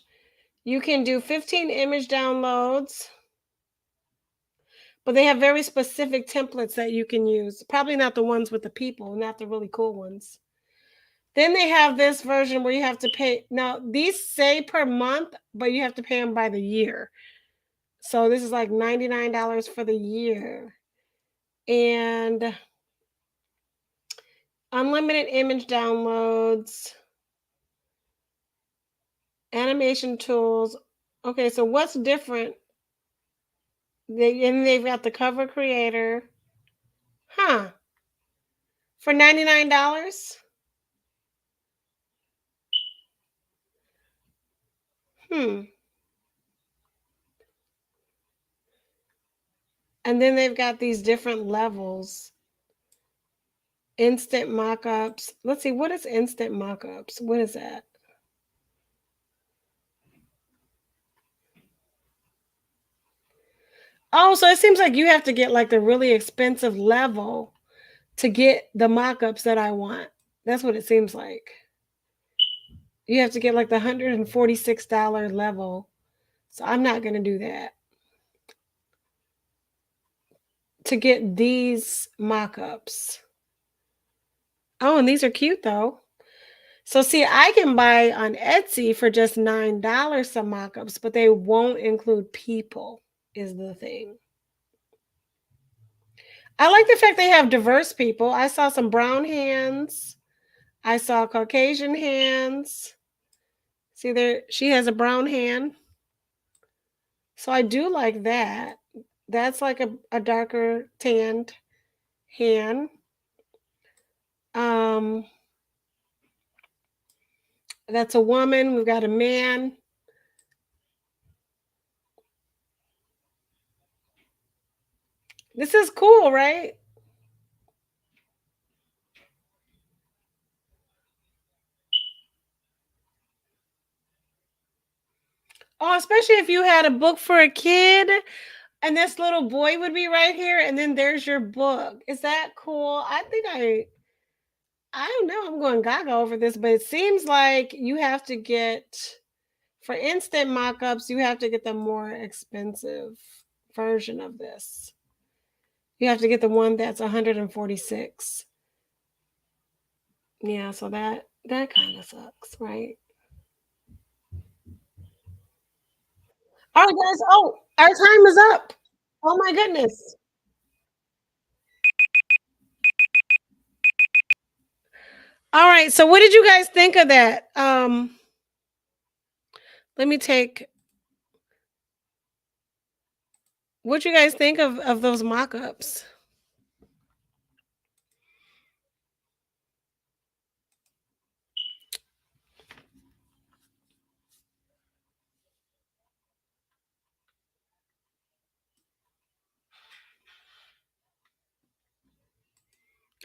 you can do 15 image downloads, but they have very specific templates that you can use. Probably not the ones with the people, not the really cool ones. Then they have this version where you have to pay. Now, these say per month, but you have to pay them by the year. So this is like $99 for the year. And unlimited image downloads, animation tools. Okay, so what's different? They've got the cover creator. Huh. For $99? And then they've got these different levels. Instant mock-ups. Let's see, what is instant mock-ups? What is that? Oh, so it seems like you have to get like the really expensive level to get the mock-ups that I want. That's what it seems like. You have to get like the $146 level. So I'm not going to do that. To get these mock-ups. Oh, and these are cute though. So see, I can buy on Etsy for just $9 some mock-ups, but they won't include people is the thing. I like the fact they have diverse people. I saw some brown hands. I saw Caucasian hands. See there, she has a brown hand. So I do like that. That's like a darker tanned hand. Um, that's a woman. We've got a man. This is cool, right? Oh, especially if you had a book for a kid and this little boy would be right here and then there's your book. Is that cool? I don't know, I'm going gaga over this, but it seems like you have to get for instant mock-ups, you have to get the more expensive version of this. You have to get the one that's 146. Yeah, so that kind of sucks, right? All right, guys. Oh, our time is up. Oh my goodness. All right. So what did you guys think of that? Let me take what you guys think of those mock-ups?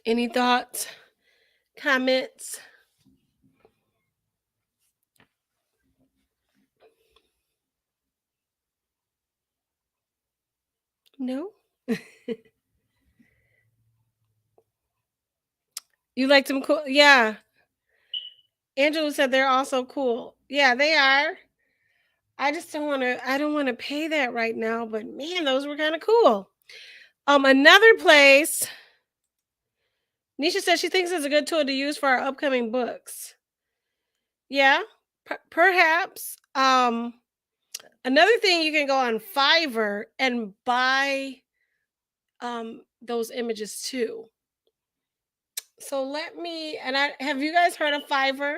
Any thoughts? Comments? No? You liked them cool? Yeah. Angela said they're also cool. Yeah, they are. I don't want to pay that right now, but man, those were kind of cool. Another place, Nisha said she thinks it's a good tool to use for our upcoming books. Yeah, perhaps. Another thing, you can go on Fiverr and buy those images too. So let me, and I have you guys heard of Fiverr?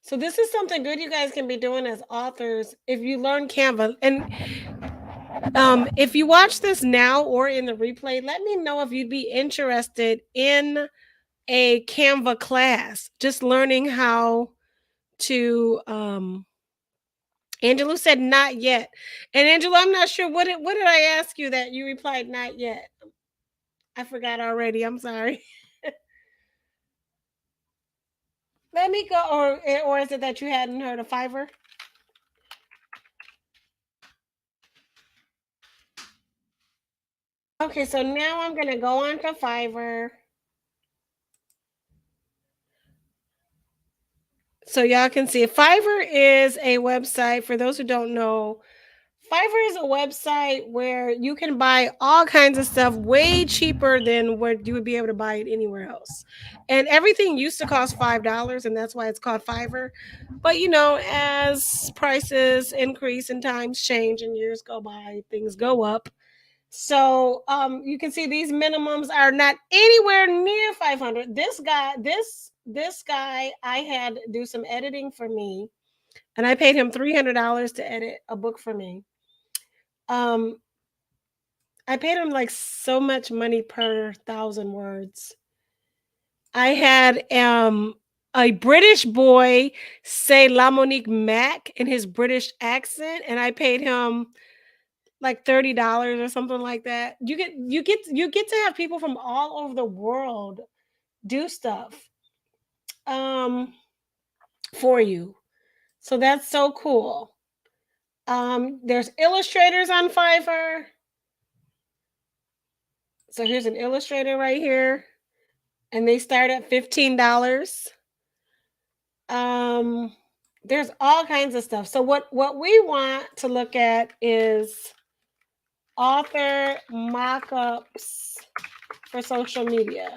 So this is something good you guys can be doing as authors if you learn Canva. And if you watch this now or in the replay, let me know if you'd be interested in a Canva class, just learning how to Angela said not yet. And Angela, I'm not sure what did I ask you that you replied not yet? I forgot already. I'm sorry. Let me go, or is it that you hadn't heard of Fiverr? Okay, so now I'm gonna go on to Fiverr. So y'all can see Fiverr is a website. For those who don't know, Fiverr is a website where you can buy all kinds of stuff way cheaper than what you would be able to buy it anywhere else. And everything used to cost $5, and that's why it's called Fiverr. But you know, as prices increase and times change and years go by, things go up. So you can see these minimums are not anywhere near 500. This guy, I had do some editing for me, and I paid him $300 to edit a book for me. I paid him like so much money per 1,000 words. I had a British boy say La Monique Mac in his British accent, and I paid him like $30 or something like that. You get to have people from all over the world do stuff for you. So that's so cool. There's illustrators on Fiverr. So here's an illustrator right here. and they start at $15. There's all kinds of stuff. So what we want to look at is author mock-ups for social media.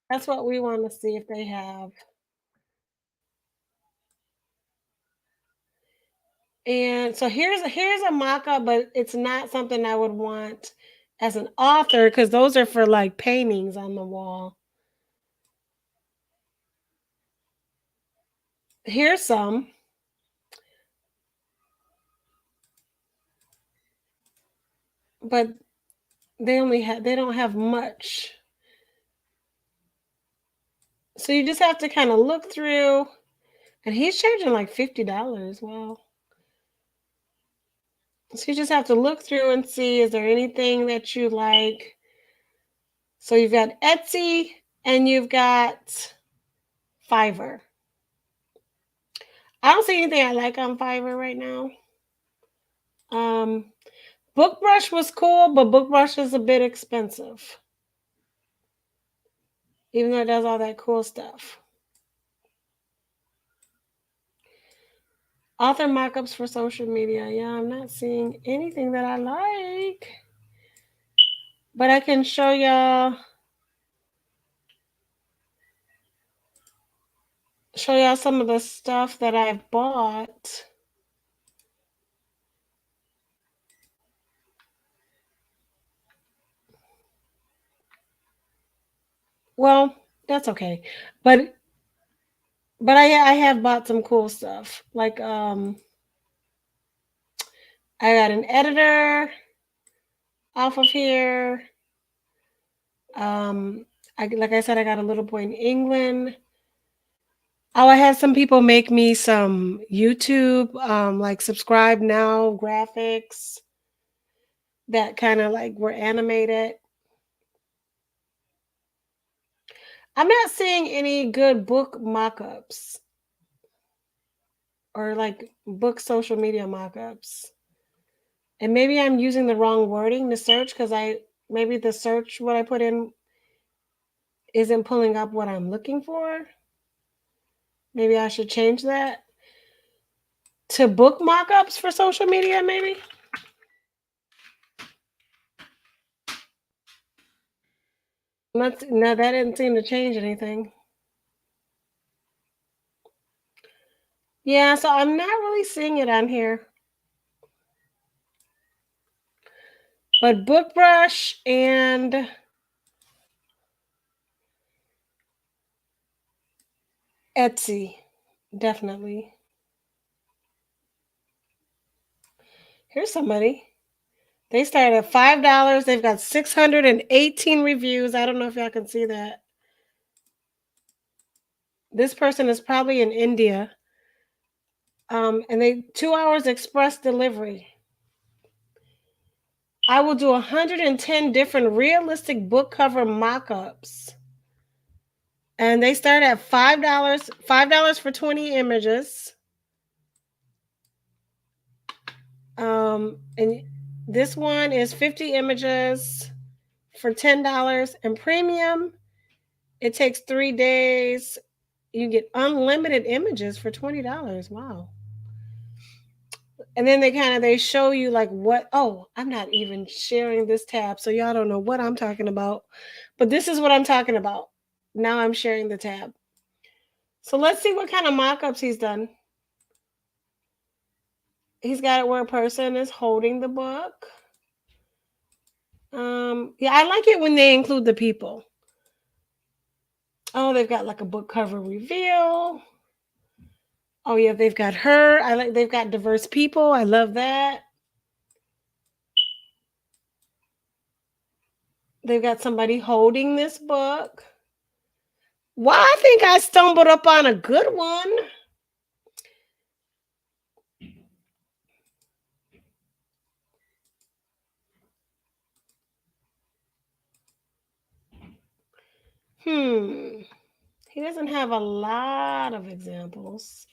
That's what we want to see if they have. And so here's a mock-up, but it's not something I would want as an author because those are for like paintings on the wall. Here's some. But they don't have much. So you just have to kind of look through, and he's charging like $50. Wow. So you just have to look through and see, is there anything that you like? So you've got Etsy and you've got Fiverr. I don't see anything I like on Fiverr right now. BookBrush was cool, but BookBrush is a bit expensive, even though it does all that cool stuff. Author mockups for social media. Yeah, I'm not seeing anything that I like. But I can show y'all some of the stuff that I've bought. Well, that's okay. But I have bought some cool stuff. Like I got an editor off of here. Like I said, I got a little boy in England. Oh, I had some people make me some YouTube, like subscribe now graphics that kind of like were animated. I'm not seeing any good book mock-ups or like book social media mock-ups. And maybe I'm using the wrong wording to search because maybe the search what I put in isn't pulling up what I'm looking for. Maybe I should change that to book mock-ups for social media, maybe. No, that didn't seem to change anything. Yeah, so I'm not really seeing it on here. But BookBrush and Etsy, definitely. Here's somebody. They start at $5. They've got 618 reviews. I don't know if y'all can see that. This person is probably in India. And they 2 hours express delivery. I will do 110 different realistic book cover mock-ups. And they start at $5, $5 for 20 images. And this one is 50 images for $10. And premium, it takes 3 days. You get unlimited images for $20. Wow. And then they show you like what, oh, I'm not even sharing this tab, so y'all don't know what I'm talking about. But this is what I'm talking about. Now I'm sharing the tab. So let's see what kind of mock-ups he's done. He's got it where a person is holding the book. Yeah, I like it when they include the people. Oh, they've got like a book cover reveal. Oh yeah, they've got her. They've got diverse people. I love that. They've got somebody holding this book. Well, I think I stumbled up on a good one. He doesn't have a lot of examples.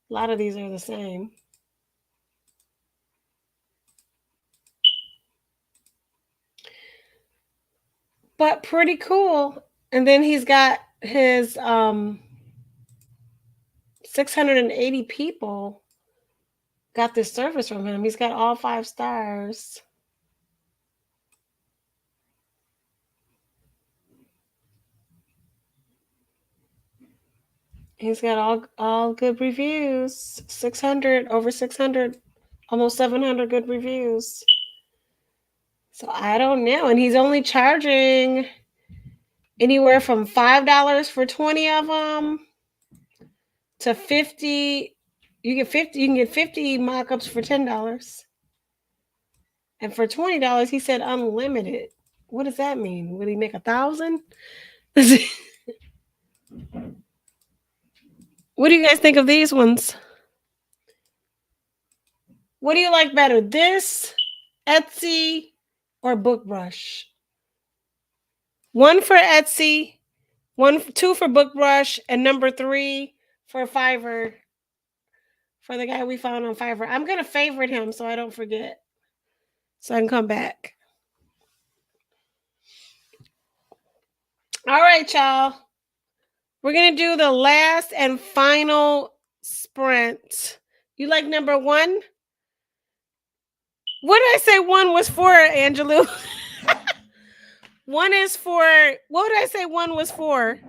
A lot of these are the same. But pretty cool. And then he's got his 680 people got this service from him. He's got all 5 stars. He's got all good reviews. 600, over 600, almost 700 good reviews. So I don't know. And he's only charging anywhere from $5 for 20 of them to 50. You can get 50 mock-ups for $10. And for $20, he said unlimited. What does that mean? Would he make 1,000? What do you guys think of these ones? What do you like better, this, Etsy, or BookBrush? 1 for Etsy, 2 for BookBrush, and number 3 for Fiverr. For the guy we found on Fiverr. I'm gonna favorite him so I don't forget, so I can come back. All right, y'all. We're gonna do the last and final sprint. You like number 1? What did I say 1 was for, Angelou? 1 is for, what did I say 1 was for?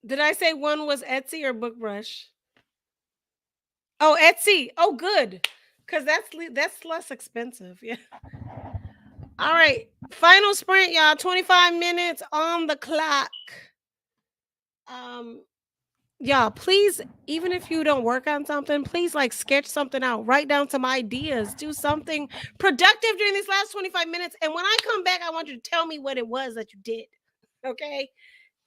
Did I say 1 was Etsy or BookBrush? Oh, Etsy. Oh, good. Because that's less expensive. Yeah. All right. Final sprint, y'all. 25 minutes on the clock. Y'all, please, even if you don't work on something, please like sketch something out, write down some ideas, do something productive during these last 25 minutes. And when I come back, I want you to tell me what it was that you did. Okay.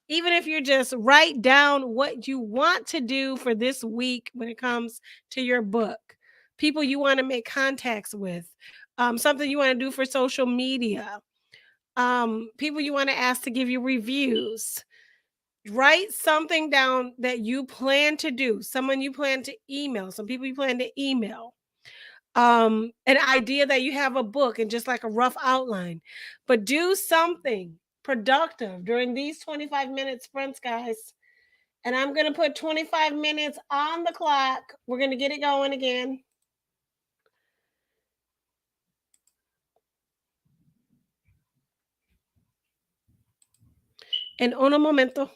Even if you're just write down what you want to do for this week when it comes to your book, people you want to make contacts with, something you want to do for social media, people you want to ask to give you reviews. Write something down that you plan to do, someone you plan to email, some people you plan to email, an idea that you have a book and just like a rough outline, but do something productive during these 25-minute sprints, guys. And I'm going to put 25 minutes on the clock. We're going to get it going again. En un momento.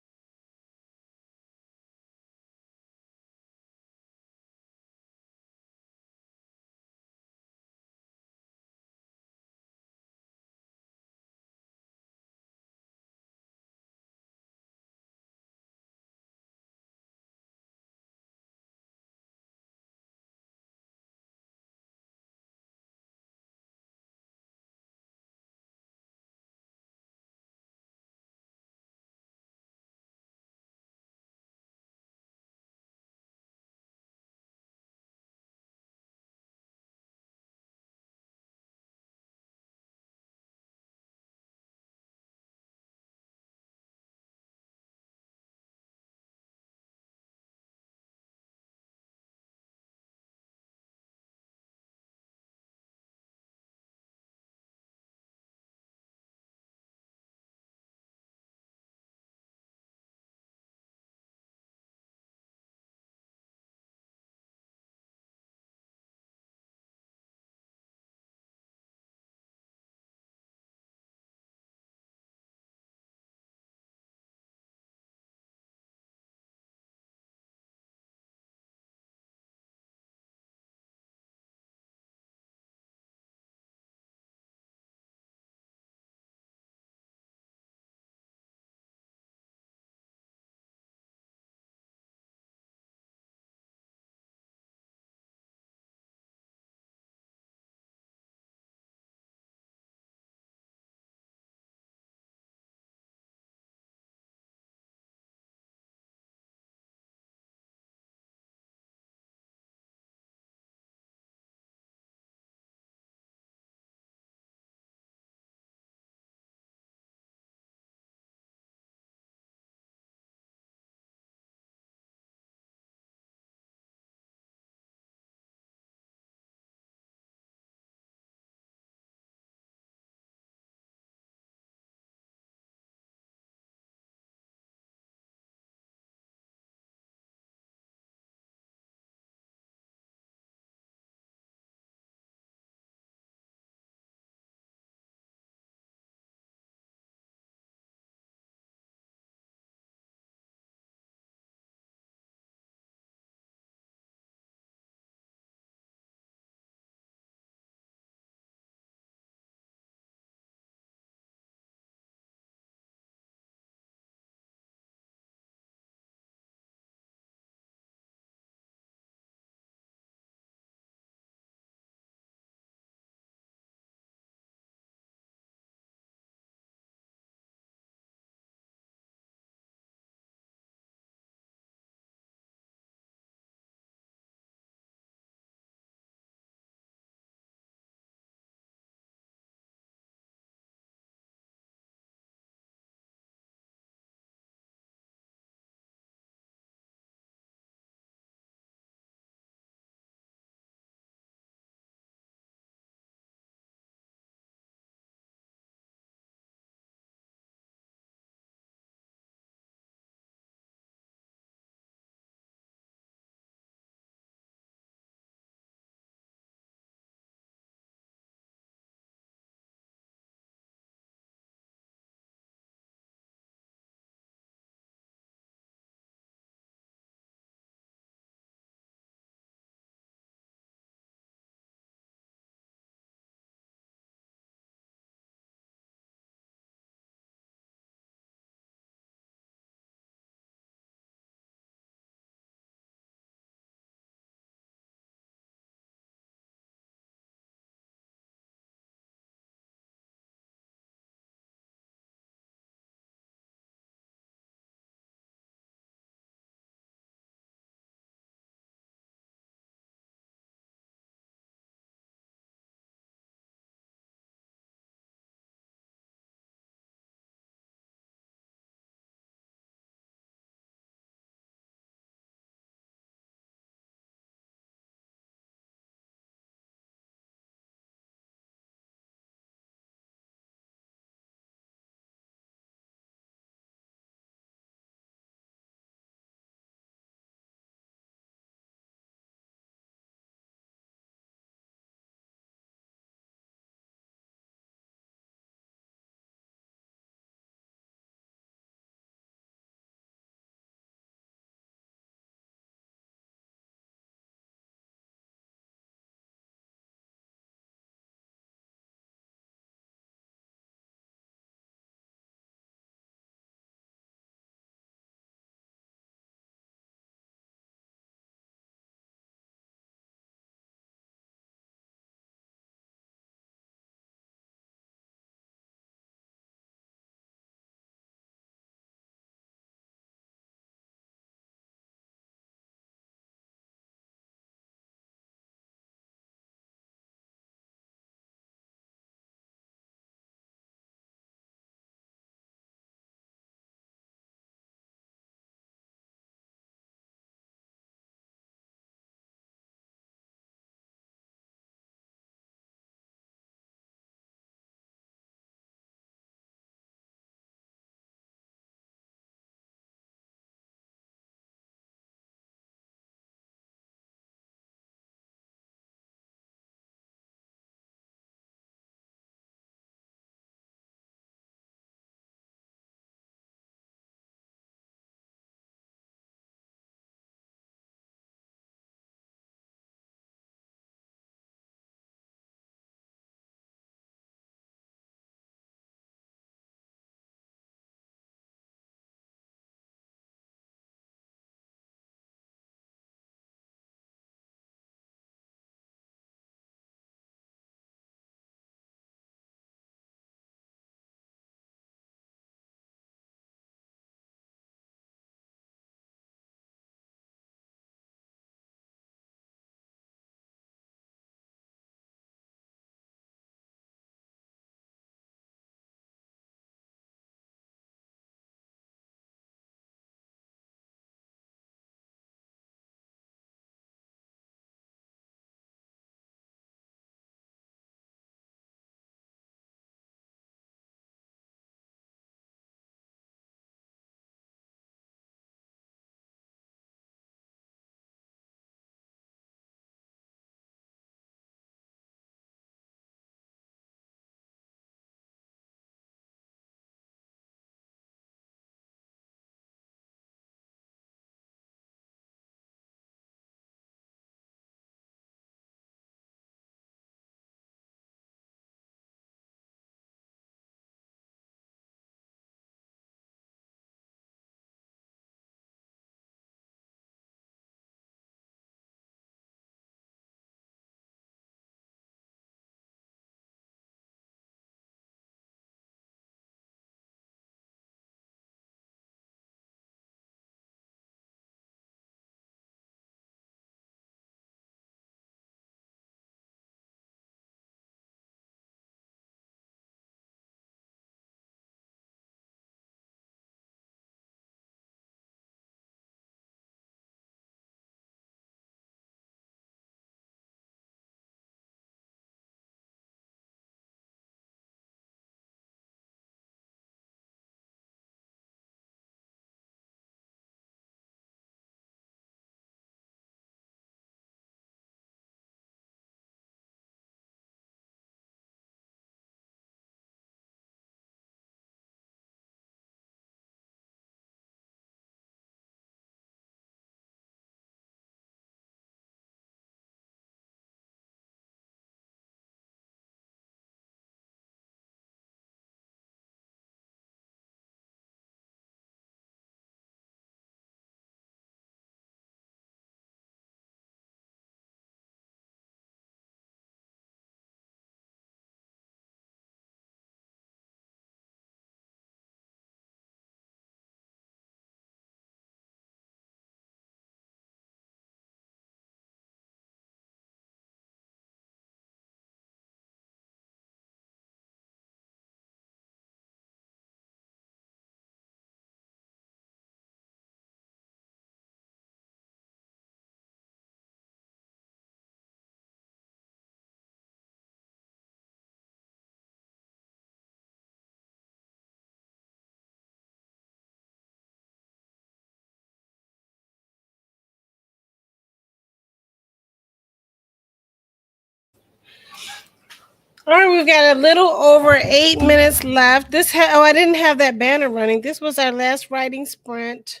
All right, we've got a little over 8 minutes left. I didn't have that banner running. This was our last writing sprint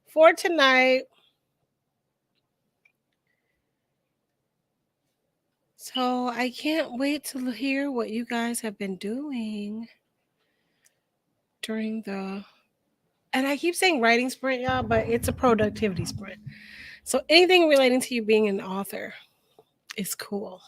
for tonight. So I can't wait to hear what you guys have been doing during the, and I keep saying writing sprint, y'all, but it's a productivity sprint. So anything relating to you being an author is cool.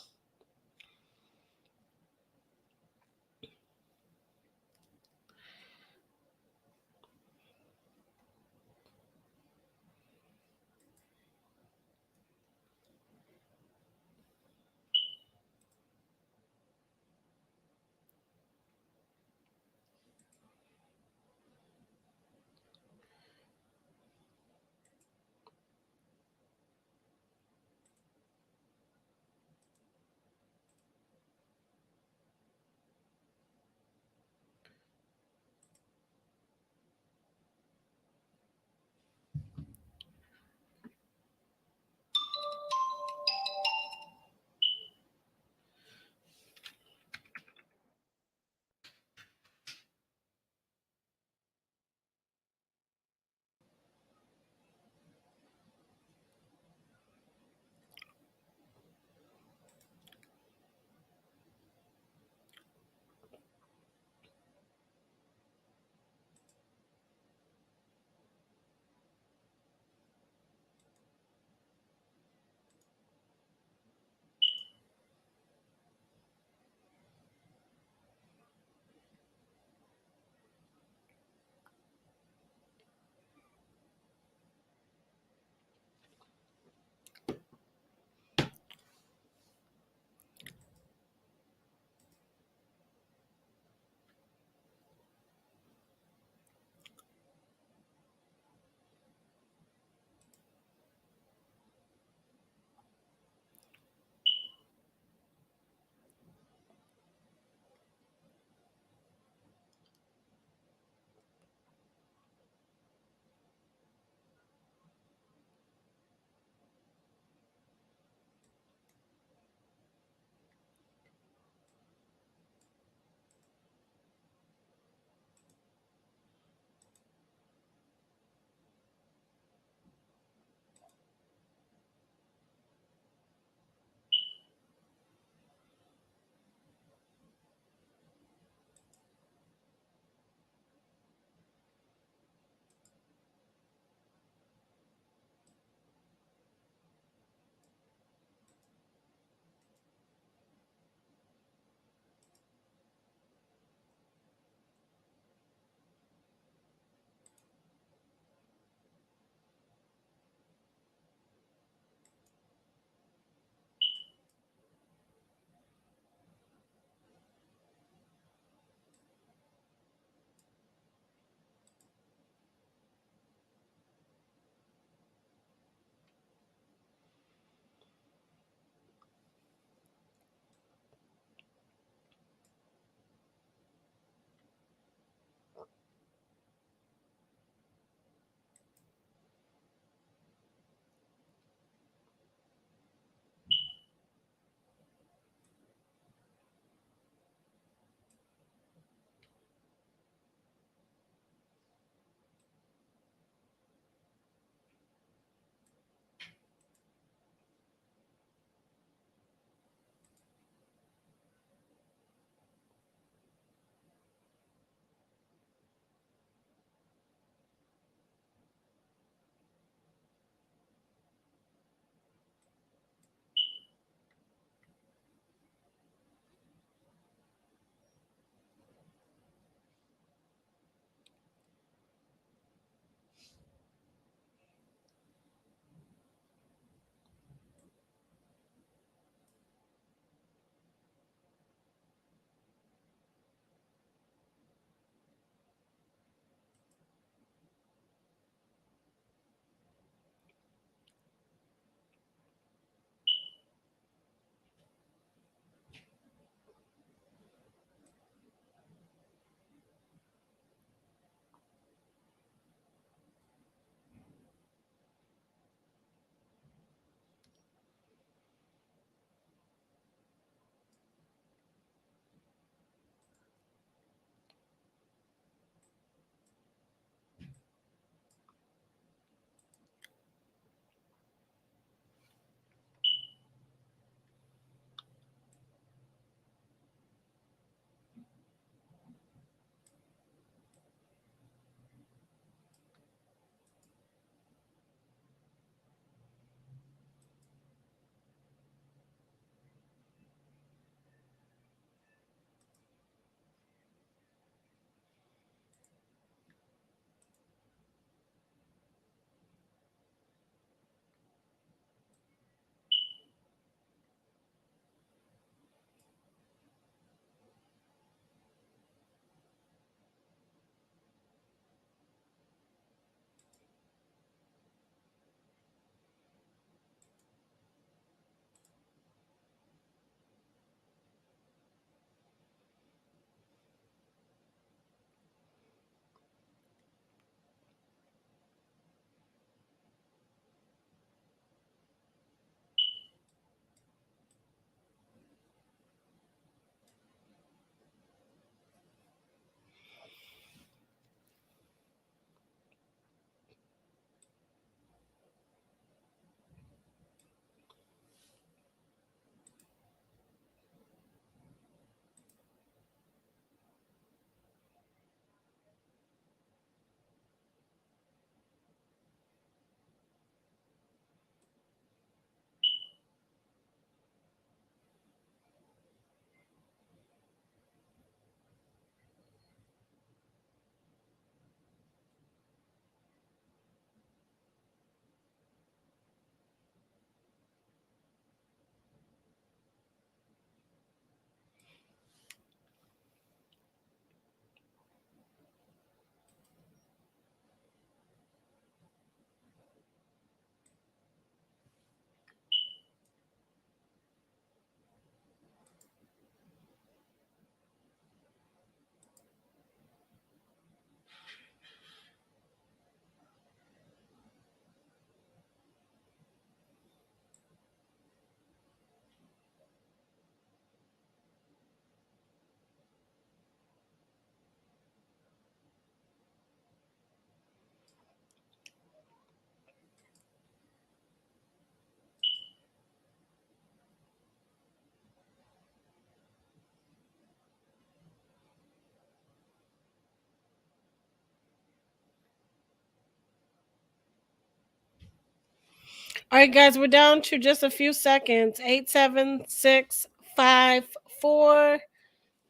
All right, guys, we're down to just a few seconds. 8, 7, 6, 5, 4,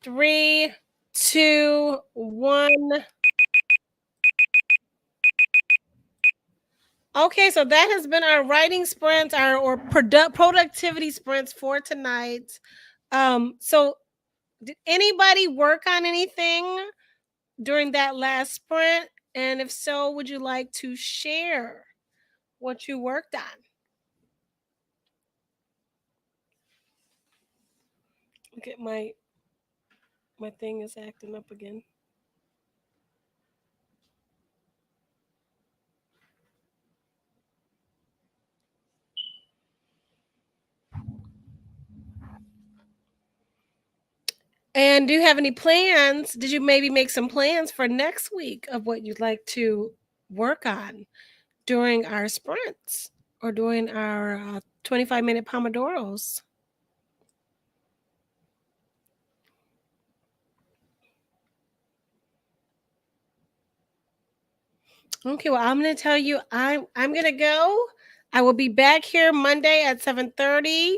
3, 2, 1. Okay, so that has been our writing sprints, or productivity sprints for tonight. So did anybody work on anything during that last sprint? And if so, would you like to share what you worked on? Look at my thing is acting up again. And do you have any plans? Did you maybe make some plans for next week of what you'd like to work on during our sprints or during our 25-minute Pomodoros? Okay, well, I'm going to tell you, I'm going to go. I will be back here Monday at 7:30.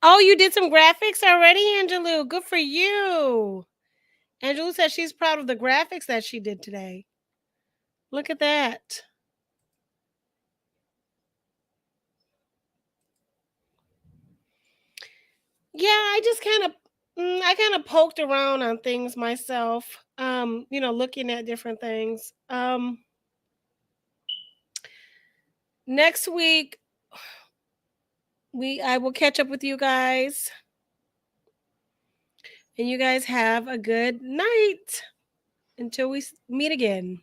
Oh, you did some graphics already, Angelou. Good for you. Angelou said she's proud of the graphics that she did today. Look at that. Yeah, I just kind of poked around on things myself. Looking at different things. Next week I will catch up with you guys. And you guys have a good night until we meet again.